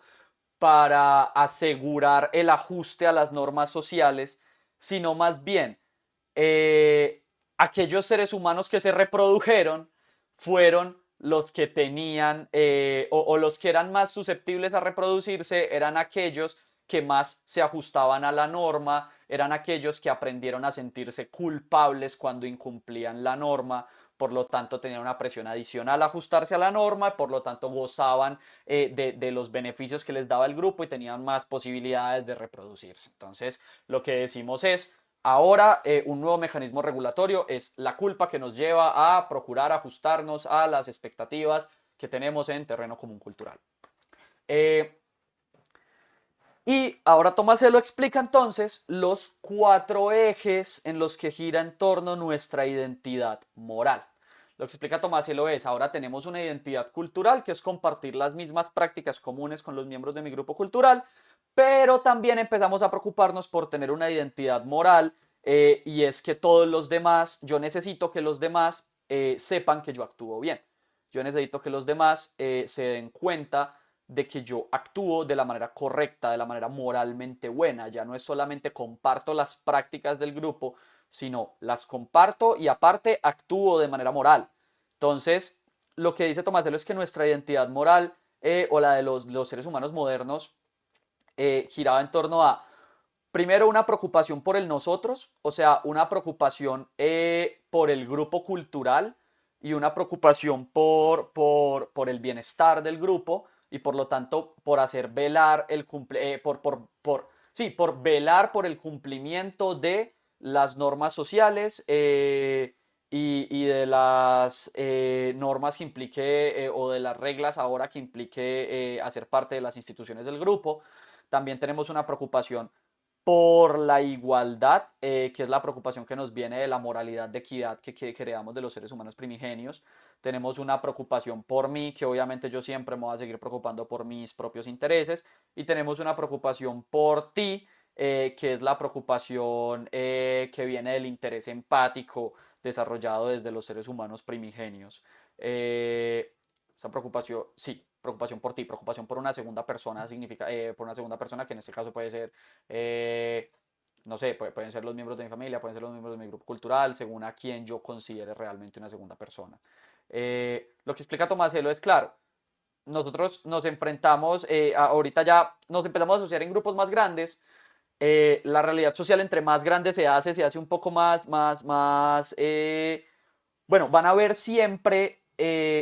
[SPEAKER 1] para asegurar el ajuste a las normas sociales, sino más bien eh, aquellos seres humanos que se reprodujeron fueron los que tenían o los que eran más susceptibles a reproducirse, eran aquellos que más se ajustaban a la norma, eran aquellos que aprendieron a sentirse culpables cuando incumplían la norma, por lo tanto tenían una presión adicional a ajustarse a la norma, por lo tanto gozaban de los beneficios que les daba el grupo y tenían más posibilidades de reproducirse. Entonces, lo que decimos es, ahora un nuevo mecanismo regulatorio es la culpa que nos lleva a procurar ajustarnos a las expectativas que tenemos en terreno común cultural. Y ahora Tomaselo explica entonces los cuatro ejes en los que gira en torno nuestra identidad moral. Lo que explica Tomaselo es, ahora tenemos una identidad cultural, que es compartir las mismas prácticas comunes con los miembros de mi grupo cultural, pero también empezamos a preocuparnos por tener una identidad moral, y es que todos los demás, yo necesito que los demás sepan que yo actúo bien. Yo necesito que los demás se den cuenta de que yo actúo de la manera correcta, de la manera moralmente buena. Ya no es solamente comparto las prácticas del grupo, sino las comparto y aparte actúo de manera moral. Entonces, lo que dice Tomaselo es que nuestra identidad moral o la de los seres humanos modernos giraba en torno a, primero, una preocupación por el nosotros, o sea, una preocupación por el grupo cultural y una preocupación por el bienestar del grupo y por lo tanto por hacer velar el sí, por velar por el cumplimiento de las normas sociales y de las normas que implique o de las reglas ahora que implique hacer parte de las instituciones del grupo. También tenemos una preocupación por la igualdad, que es la preocupación que nos viene de la moralidad de equidad que creamos de los seres humanos primigenios. Tenemos una preocupación por mí, que obviamente yo siempre me voy a seguir preocupando por mis propios intereses. Y tenemos una preocupación por ti, que es la preocupación que viene del interés empático desarrollado desde los seres humanos primigenios. Esa preocupación, sí, preocupación por ti, preocupación por una segunda persona, significa, por una segunda persona que en este caso puede ser, no sé, pueden ser los miembros de mi familia, pueden ser los miembros de mi grupo cultural, según a quien yo considere realmente una segunda persona. Lo que explica Tomaselo es claro, nosotros nos enfrentamos, ahorita ya nos empezamos a asociar en grupos más grandes. La realidad social entre más grande se hace un poco bueno, van a haber siempre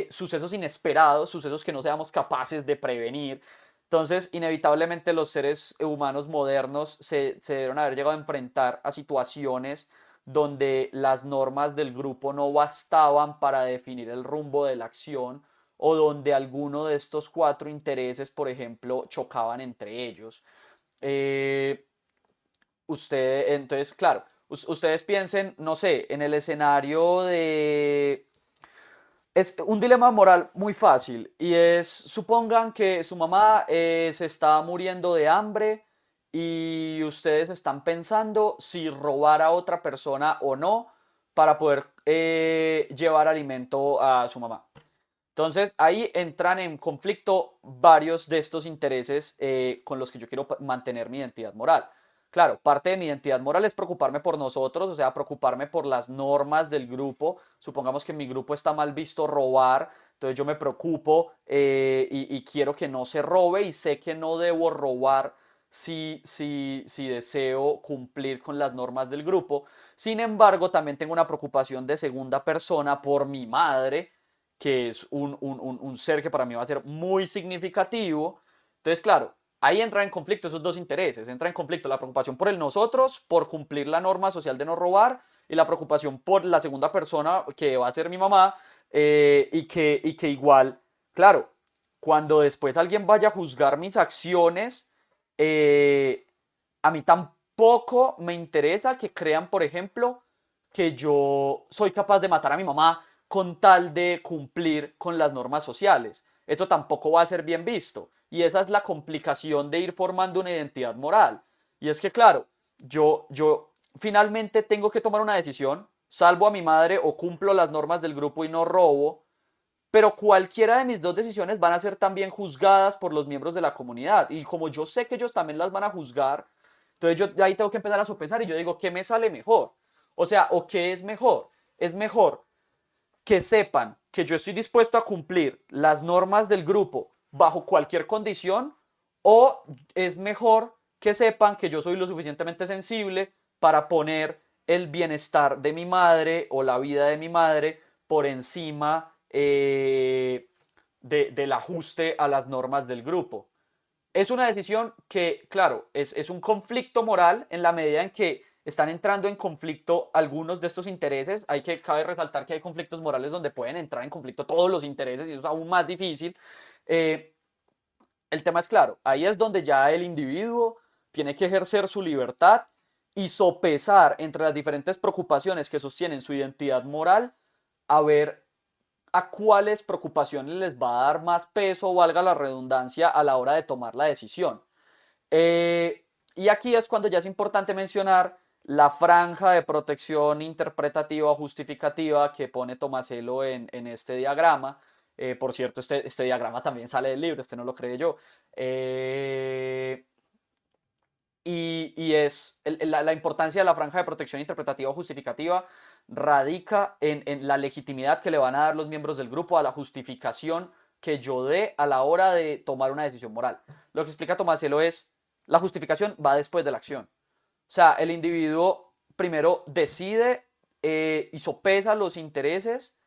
[SPEAKER 1] sucesos inesperados, sucesos que no seamos capaces de prevenir. Entonces, inevitablemente los seres humanos modernos se deben haber llegado a enfrentar a situaciones donde las normas del grupo no bastaban para definir el rumbo de la acción o donde alguno de estos cuatro intereses, por ejemplo, chocaban entre ellos. Eh, entonces, claro, ustedes piensen, no sé, en el escenario de... Es un dilema moral muy fácil y es, supongan que su mamá se está muriendo de hambre y ustedes están pensando si robar a otra persona o no para poder llevar alimento a su mamá. Entonces ahí entran en conflicto varios de estos intereses con los que yo quiero mantener mi identidad moral. claro, parte de mi identidad moral es preocuparme por nosotros, o sea, preocuparme por las normas del grupo. Supongamos que en mi grupo está mal visto robar, entonces yo me preocupo y quiero que no se robe y sé que no debo robar si deseo cumplir con las normas del grupo. Sin embargo, también tengo una preocupación de segunda persona por mi madre, que es un ser que para mí va a ser muy significativo. Entonces, claro, ahí entra en conflicto esos dos intereses. Entra en conflicto la preocupación por el nosotros, por cumplir la norma social de no robar, y la preocupación por la segunda persona, que va a ser mi mamá, y que igual, claro, cuando después alguien vaya a juzgar mis acciones, eh, a mí tampoco me interesa que crean, por ejemplo, que yo soy capaz de matar a mi mamá con tal de cumplir con las normas sociales. Eso tampoco va a ser bien visto. Y esa es la complicación de ir formando una identidad moral. Y es que, claro, yo finalmente tengo que tomar una decisión, salvo a mi madre o cumplo las normas del grupo y no robo, pero cualquiera de mis dos decisiones van a ser también juzgadas por los miembros de la comunidad. Y como yo sé que ellos también las van a juzgar, entonces yo ahí tengo que empezar a sopesar y yo digo, ¿qué me sale mejor? O sea, ¿o qué es mejor? Es mejor que sepan que yo estoy dispuesto a cumplir las normas del grupo bajo cualquier condición, o es mejor que sepan que yo soy lo suficientemente sensible para poner el bienestar de mi madre o la vida de mi madre por encima del ajuste a las normas del grupo. Es una decisión que, claro, es un conflicto moral en la medida en que están entrando en conflicto algunos de estos intereses. Cabe resaltar que hay conflictos morales donde pueden entrar en conflicto todos los intereses y eso es aún más difícil. Eh, el tema es claro, ahí es donde ya el individuo tiene que ejercer su libertad y sopesar entre las diferentes preocupaciones que sostienen su identidad moral, a ver a cuáles preocupaciones les va a dar más peso, valga la redundancia, a la hora de tomar la decisión. Y aquí es cuando ya es importante mencionar la franja de protección interpretativa o justificativa que pone Tomasello en este diagrama. Por cierto, este diagrama también sale del libro, este no lo creé yo. La importancia de la franja de protección interpretativa o justificativa radica en la legitimidad que le van a dar los miembros del grupo a la justificación que yo dé a la hora de tomar una decisión moral. Lo que explica Tomaselo es, la justificación va después de la acción. O sea, el individuo primero decide y sopesa los intereses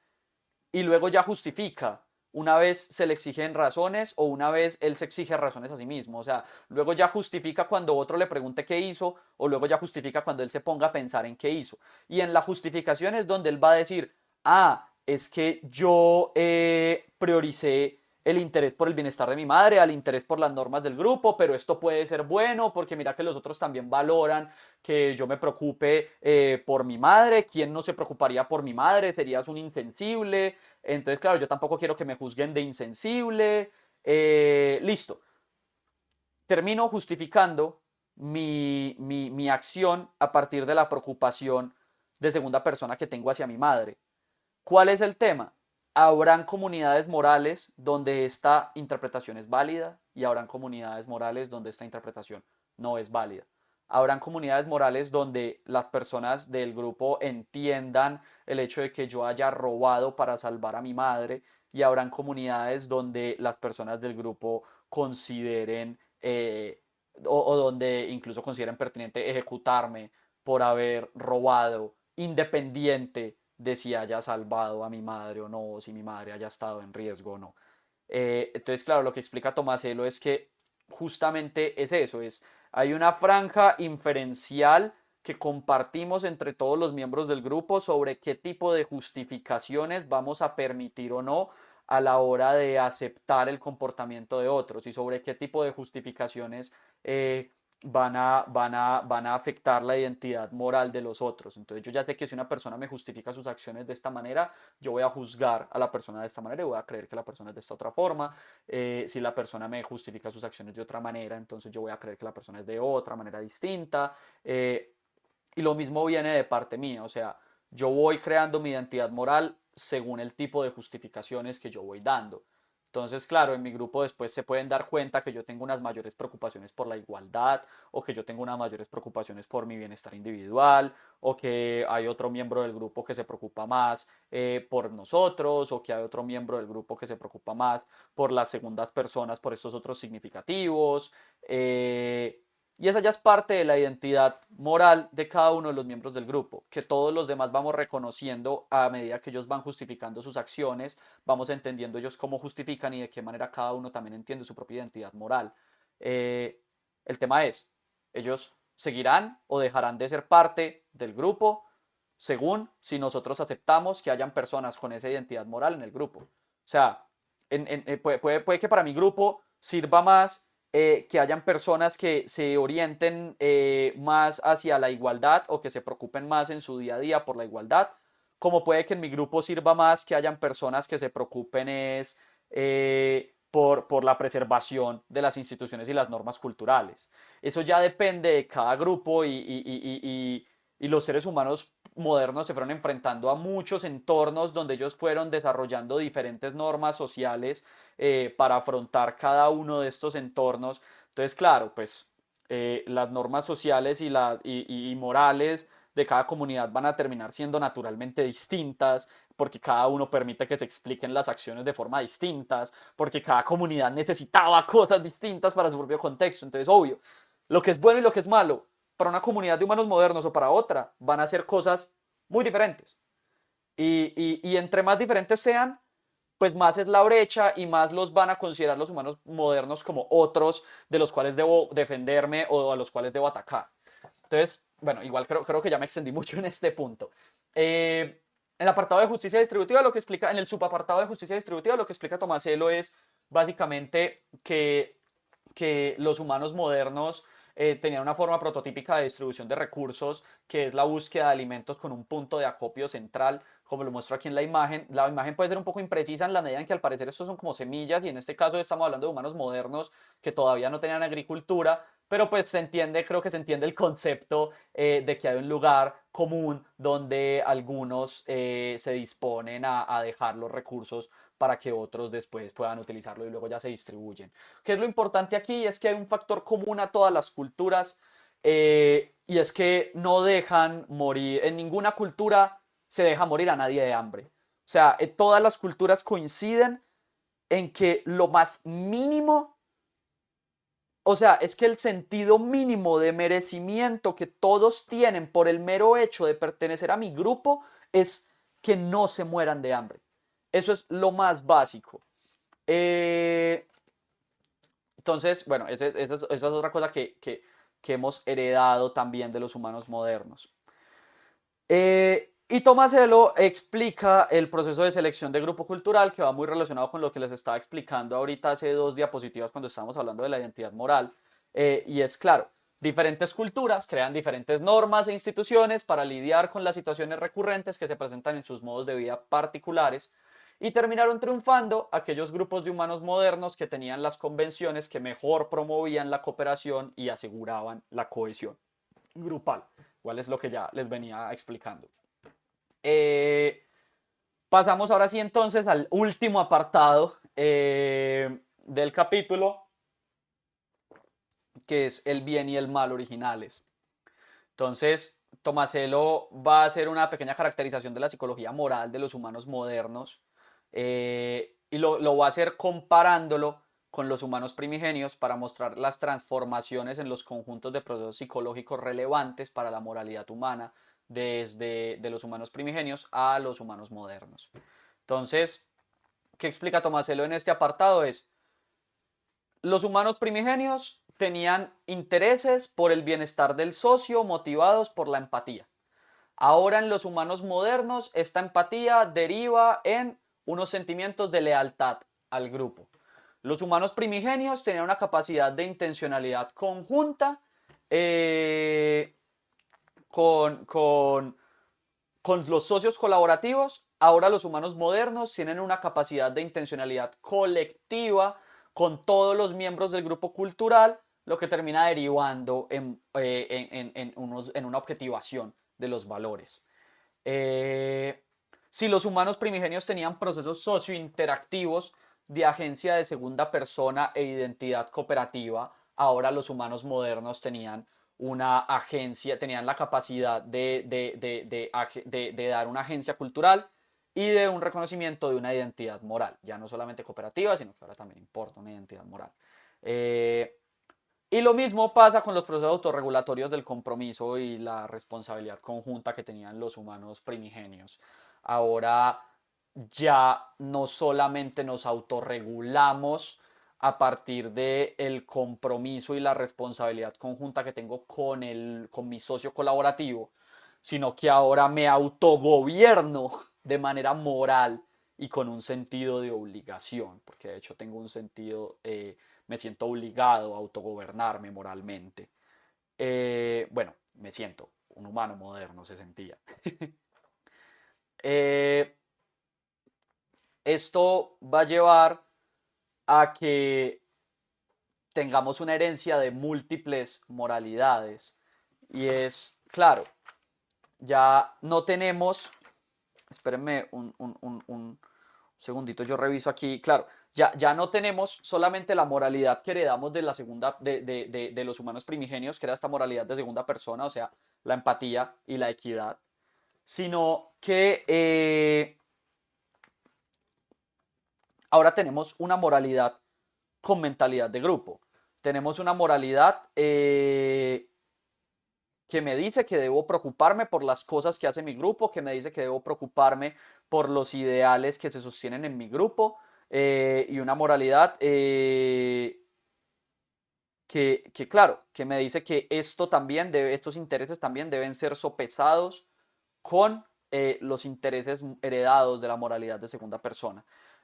[SPEAKER 1] y luego ya justifica una vez se le exigen razones o una vez él se exige razones a sí mismo. O sea, luego ya justifica cuando otro le pregunte qué hizo o luego ya justifica cuando él se ponga a pensar en qué hizo. Y en la justificación es donde él va a decir, ah, es que yo prioricé el interés por el bienestar de mi madre, al interés por las normas del grupo, pero esto puede ser bueno porque mira que los otros también valoran que yo me preocupe por mi madre. ¿Quién no se preocuparía por mi madre? Serías un insensible. Entonces, claro, yo tampoco quiero que me juzguen de insensible. Listo. Termino justificando mi acción a partir de la preocupación de segunda persona que tengo hacia mi madre. ¿Cuál es el tema? Habrán comunidades morales donde esta interpretación es válida y habrán comunidades morales donde esta interpretación no es válida. Habrán comunidades morales donde las personas del grupo entiendan el hecho de que yo haya robado para salvar a mi madre, y habrán comunidades donde las personas del grupo consideren o donde incluso consideren pertinente ejecutarme por haber robado, independiente de si haya salvado a mi madre o no, o si mi madre haya estado en riesgo o no. Entonces, claro, lo que explica Tomaselo es que justamente es eso, hay una franja inferencial que compartimos entre todos los miembros del grupo sobre qué tipo de justificaciones vamos a permitir o no a la hora de aceptar el comportamiento de otros y sobre qué tipo de justificaciones van a afectar la identidad moral de los otros. Entonces yo ya sé que si una persona me justifica sus acciones de esta manera, yo voy a juzgar a la persona de esta manera y voy a creer que la persona es de esta otra forma. Si la persona me justifica sus acciones de otra manera, entonces yo voy a creer que la persona es de otra manera distinta. Y lo mismo viene de parte mía, o sea, yo voy creando mi identidad moral según el tipo de justificaciones que yo voy dando. Entonces, claro, en mi grupo después se pueden dar cuenta que yo tengo unas mayores preocupaciones por la igualdad, o que yo tengo unas mayores preocupaciones por mi bienestar individual, o que hay otro miembro del grupo que se preocupa más por nosotros, o que hay otro miembro del grupo que se preocupa más por las segundas personas, por estos otros significativos. Y esa ya es parte de la identidad moral de cada uno de los miembros del grupo, que todos los demás vamos reconociendo a medida que ellos van justificando sus acciones, vamos entendiendo ellos cómo justifican y de qué manera cada uno también entiende su propia identidad moral. Eh, el tema es, ellos seguirán o dejarán de ser parte del grupo según si nosotros aceptamos que hayan personas con esa identidad moral en el grupo. O sea, puede que para mi grupo sirva más que hayan personas que se orienten más hacia la igualdad o que se preocupen más en su día a día por la igualdad, como puede que en mi grupo sirva más que hayan personas que se preocupen es por la preservación de las instituciones y las normas culturales. Eso ya depende de cada grupo y los seres humanos modernos se fueron enfrentando a muchos entornos donde ellos fueron desarrollando diferentes normas sociales para afrontar cada uno de estos entornos. Entonces, claro, pues las normas sociales y morales de cada comunidad van a terminar siendo naturalmente distintas, porque cada uno permite que se expliquen las acciones de forma distintas, porque cada comunidad necesitaba cosas distintas para su propio contexto. Entonces, obvio, lo que es bueno y lo que es malo para una comunidad de humanos modernos o para otra van a ser cosas muy diferentes. Y entre más diferentes sean, pues más es la brecha y más los van a considerar los humanos modernos como otros de los cuales debo defenderme o a los cuales debo atacar. Entonces, bueno, igual creo que ya me extendí mucho en este punto. En el apartado de justicia distributiva, lo que explica, en el subapartado de justicia distributiva, lo que explica Tomaselo es básicamente que los humanos modernos tenían una forma prototípica de distribución de recursos, que es la búsqueda de alimentos con un punto de acopio central, como lo muestro aquí en la imagen. La imagen puede ser un poco imprecisa en la medida en que al parecer estos son como semillas y en este caso estamos hablando de humanos modernos que todavía no tenían agricultura, pero pues se entiende, creo que se entiende el concepto de que hay un lugar común donde algunos se disponen a dejar los recursos para que otros después puedan utilizarlo y luego ya se distribuyen. ¿Qué es lo importante aquí? Es que hay un factor común a todas las culturas y es que no dejan morir, en ninguna cultura se deja morir a nadie de hambre. O sea, todas las culturas coinciden en que lo más mínimo, o sea, es que el sentido mínimo de merecimiento que todos tienen por el mero hecho de pertenecer a mi grupo es que no se mueran de hambre. Eso es lo más básico. Eh, entonces, bueno, esa es otra cosa que hemos heredado también de los humanos modernos. Y Tomaselo explica el proceso de selección de grupo cultural que va muy relacionado con lo que les estaba explicando ahorita hace dos diapositivas cuando estábamos hablando de la identidad moral. Y es claro, diferentes culturas crean diferentes normas e instituciones para lidiar con las situaciones recurrentes que se presentan en sus modos de vida particulares y terminaron triunfando aquellos grupos de humanos modernos que tenían las convenciones que mejor promovían la cooperación y aseguraban la cohesión grupal, igual es lo que ya les venía explicando. Eh, Pasamos ahora sí entonces al último apartado del capítulo, que es el bien y el mal originales. Entonces, Tomaselo va a hacer una pequeña caracterización de la psicología moral de los humanos modernos y lo va a hacer comparándolo con los humanos primigenios para mostrar las transformaciones en los conjuntos de procesos psicológicos relevantes para la moralidad humana desde de los humanos primigenios a los humanos modernos. Entonces, ¿qué explica Tomaselo en este apartado? Es los humanos primigenios tenían intereses por el bienestar del socio motivados por la empatía. Ahora en los humanos modernos esta empatía deriva en unos sentimientos de lealtad al grupo. Los humanos primigenios tenían una capacidad de intencionalidad conjunta con, con, con los socios colaborativos. Ahora los humanos modernos tienen una capacidad de intencionalidad colectiva con todos los miembros del grupo cultural, lo que termina derivando en una objetivación de los valores. Si los humanos primigenios tenían procesos sociointeractivos de agencia de segunda persona e identidad cooperativa, ahora los humanos modernos tenían una agencia, tenían la capacidad de dar una agencia cultural y de un reconocimiento de una identidad moral, ya no solamente cooperativa, sino que ahora también importa una identidad moral. Y lo mismo pasa con los procesos autorregulatorios del compromiso y la responsabilidad conjunta que tenían los humanos primigenios. Ahora ya no solamente nos autorregulamos a partir del compromiso y la responsabilidad conjunta que tengo con mi socio colaborativo, sino que ahora me autogobierno de manera moral y con un sentido de obligación, porque de hecho tengo un sentido, me siento obligado a autogobernarme moralmente. Bueno, me siento, un humano moderno se sentía. Eh, Esto va a llevar a que tengamos una herencia de múltiples moralidades. Y es, claro, ya no tenemos, espérenme un segundito, yo reviso aquí, claro, ya no tenemos solamente la moralidad que heredamos de la segunda, de los humanos primigenios, que era esta moralidad de segunda persona, o sea, la empatía y la equidad, sino que ahora tenemos una moralidad con mentalidad de grupo. Tenemos una moralidad que me dice que debo preocuparme por las cosas que hace mi grupo, que me dice que debo preocuparme por los ideales que se sostienen en mi grupo, y una moralidad claro, que me dice que esto también estos intereses también deben ser sopesados con los intereses heredados de la moralidad de segunda persona.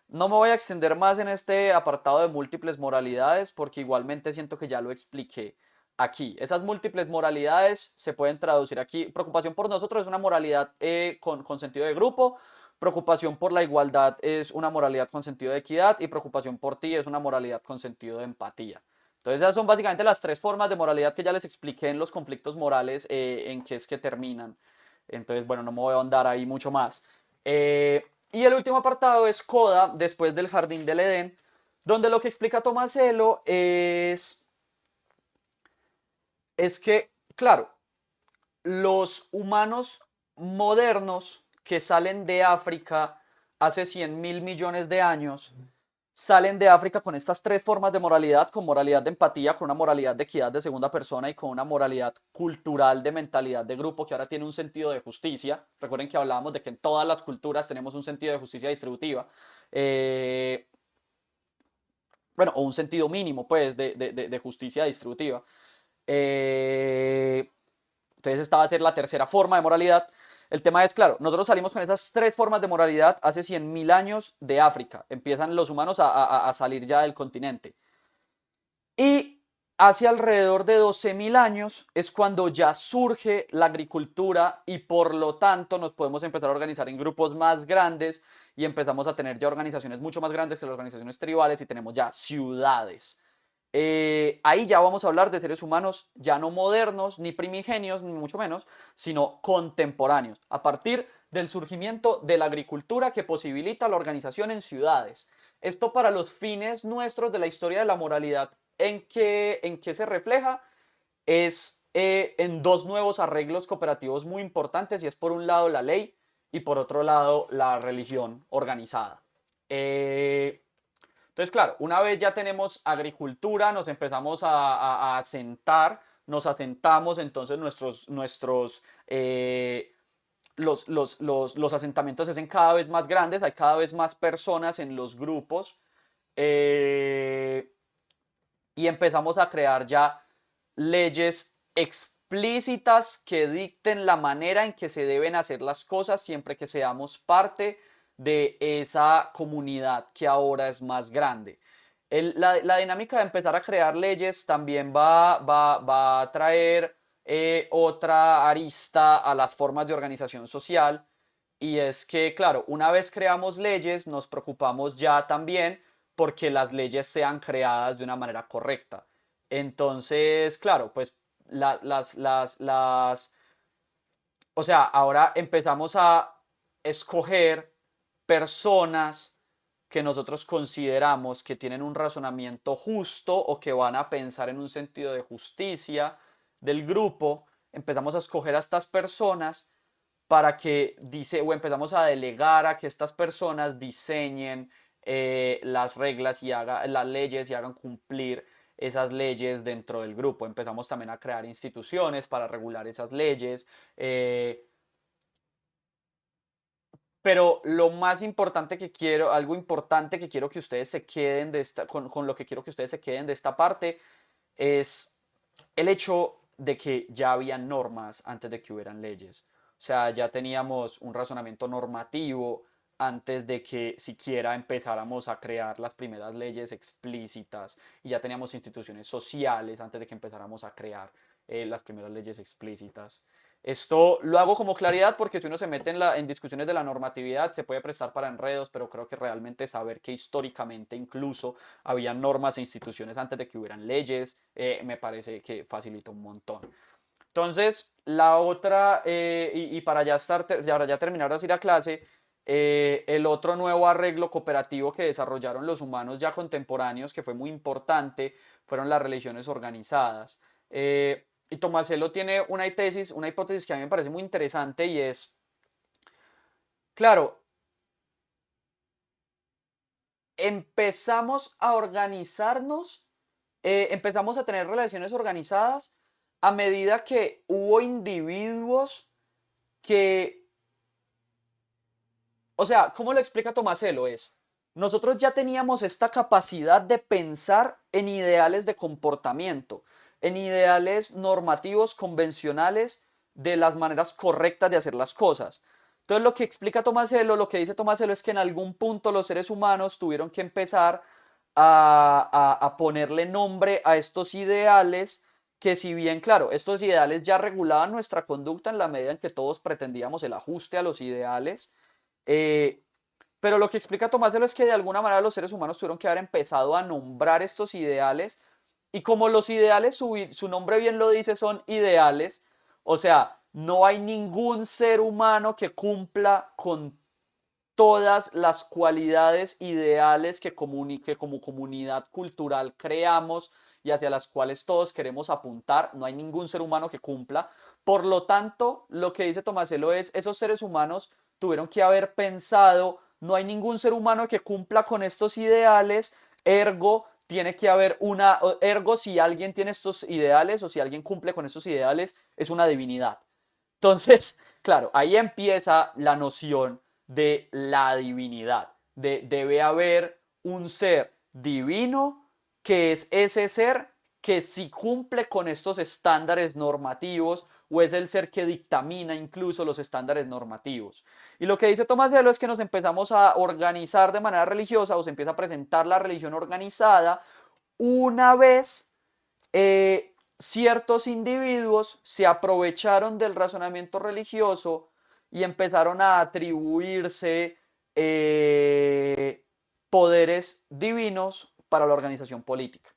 [SPEAKER 1] No me voy a extender más en este apartado de múltiples moralidades porque igualmente siento que ya lo expliqué aquí. Esas múltiples moralidades se pueden traducir aquí. Preocupación por nosotros es una moralidad con sentido de grupo. Preocupación por la igualdad es una moralidad con sentido de equidad y preocupación por ti es una moralidad con sentido de empatía. Entonces esas son básicamente las tres formas de moralidad que ya les expliqué en los conflictos morales en que es que terminan. Entonces, bueno, no me voy a ahondar ahí mucho más. Y el último apartado es Coda, después del Jardín del Edén, donde lo que explica Tomaselo es que, claro, los humanos modernos que salen de África hace 100.000 millones de años salen de África con estas tres formas de moralidad, con moralidad de empatía, con una moralidad de equidad de segunda persona y con una moralidad cultural de mentalidad de grupo que ahora tiene un sentido de justicia. Recuerden que hablábamos de que en todas las culturas tenemos un sentido de justicia distributiva. Bueno, o un sentido mínimo, pues, de justicia distributiva. Entonces esta va a ser la tercera forma de moralidad. El tema es, claro, nosotros salimos con esas tres formas de moralidad hace 100.000 años de África. Empiezan los humanos a salir ya del continente. Y hace alrededor de 12.000 años es cuando ya surge la agricultura y por lo tanto nos podemos empezar a organizar en grupos más grandes y empezamos a tener ya organizaciones mucho más grandes que las organizaciones tribales y tenemos ya ciudades. Ahí ya vamos a hablar de seres humanos ya no modernos, ni primigenios, ni mucho menos, sino contemporáneos, a partir del surgimiento de la agricultura que posibilita la organización en ciudades. Esto para los fines nuestros de la historia de la moralidad, ¿en qué se refleja? Es en dos nuevos arreglos cooperativos muy importantes y es por un lado la ley y por otro lado la religión organizada. Entonces, claro, una vez ya tenemos agricultura, nos empezamos a asentar, nos asentamos, entonces los asentamientos se hacen cada vez más grandes, hay cada vez más personas en los grupos y empezamos a crear ya leyes explícitas que dicten la manera en que se deben hacer las cosas siempre que seamos parte de esa comunidad que ahora es más grande. La dinámica de empezar a crear leyes también va a traer otra arista a las formas de organización social y es que, claro, una vez creamos leyes, nos preocupamos ya también porque las leyes sean creadas de una manera correcta. Entonces, claro, pues o sea, ahora empezamos a escoger personas que nosotros consideramos que tienen un razonamiento justo o que van a pensar en un sentido de justicia del grupo, empezamos a escoger a estas personas para que dice, o empezamos a delegar a que estas personas diseñen las reglas y las leyes y hagan cumplir esas leyes dentro del grupo. Empezamos también a crear instituciones para regular esas leyes. Pero lo más importante que quiero, algo importante que quiero que ustedes se queden de esta, con lo que quiero que ustedes se queden de esta parte, es el hecho de que ya había normas antes de que hubieran leyes. O sea, ya teníamos un razonamiento normativo antes de que siquiera empezáramos a crear las primeras leyes explícitas y ya teníamos instituciones sociales antes de que empezáramos a crear las primeras leyes explícitas. Esto lo hago como claridad porque si uno se mete en discusiones de la normatividad se puede prestar para enredos, pero creo que realmente saber que históricamente incluso había normas e instituciones antes de que hubieran leyes, me parece que facilita un montón. Entonces, la otra, y para ya terminar de ir a clase, el otro nuevo arreglo cooperativo que desarrollaron los humanos ya contemporáneos, que fue muy importante, fueron las religiones organizadas. Y Tomasello tiene una hipótesis que a mí me parece muy interesante y es, claro, empezamos a organizarnos, empezamos a tener relaciones organizadas a medida que hubo individuos que, o sea, ¿cómo lo explica Tomasello? Es, nosotros ya teníamos esta capacidad de pensar en ideales de comportamiento, en ideales normativos convencionales de las maneras correctas de hacer las cosas. Entonces lo que explica Tomasello, lo que dice Tomasello es que en algún punto los seres humanos tuvieron que empezar a ponerle nombre a estos ideales que si bien, claro, estos ideales ya regulaban nuestra conducta en la medida en que todos pretendíamos el ajuste a los ideales, eh, pero lo que explica Tomasello es que de alguna manera los seres humanos tuvieron que haber empezado a nombrar estos ideales y como los ideales, su nombre bien lo dice, son ideales, o sea, no hay ningún ser humano que cumpla con todas las cualidades ideales que como comunidad cultural creamos y hacia las cuales todos queremos apuntar. No hay ningún ser humano que cumpla. Por lo tanto, lo que dice Tomasello es, esos seres humanos tuvieron que haber pensado, no hay ningún ser humano que cumpla con estos ideales, ergo tiene que haber ergo si alguien tiene estos ideales o si alguien cumple con estos ideales, es una divinidad. Entonces, claro, ahí empieza la noción de la divinidad. Debe haber un ser divino que es ese ser que si cumple con estos estándares normativos o es el ser que dictamina incluso los estándares normativos. Y lo que dice Tomasello es que nos empezamos a organizar de manera religiosa o se empieza a presentar la religión organizada una vez ciertos individuos se aprovecharon del razonamiento religioso y empezaron a atribuirse poderes divinos para la organización política.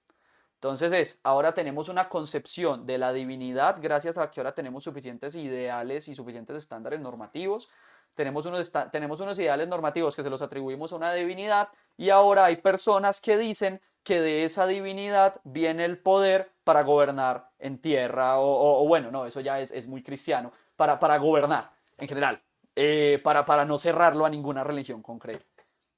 [SPEAKER 1] Entonces ahora tenemos una concepción de la divinidad gracias a que ahora tenemos suficientes ideales y suficientes estándares normativos. Tenemos unos ideales normativos que se los atribuimos a una divinidad y ahora hay personas que dicen que de esa divinidad viene el poder para gobernar en tierra o bueno, no, eso ya es muy cristiano, para gobernar en general, para no cerrarlo a ninguna religión concreta.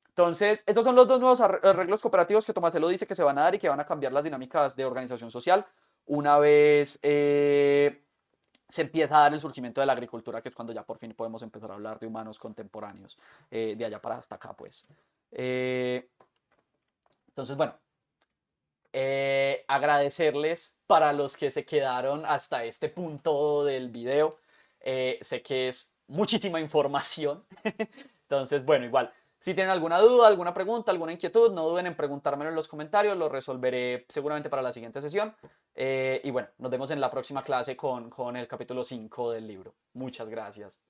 [SPEAKER 1] Entonces, estos son los dos nuevos arreglos cooperativos que Tomasello dice que se van a dar y que van a cambiar las dinámicas de organización social una vez se empieza a dar el surgimiento de la agricultura, que es cuando ya por fin podemos empezar a hablar de humanos contemporáneos, de allá para hasta acá, pues. Eh, entonces, bueno, agradecerles para los que se quedaron hasta este punto del video. Sé que es muchísima información. Entonces, bueno, igual, si tienen alguna duda, alguna pregunta, alguna inquietud, no duden en preguntármelo en los comentarios, lo resolveré seguramente para la siguiente sesión. Y bueno, nos vemos en la próxima clase con el capítulo 5 del libro. Muchas gracias.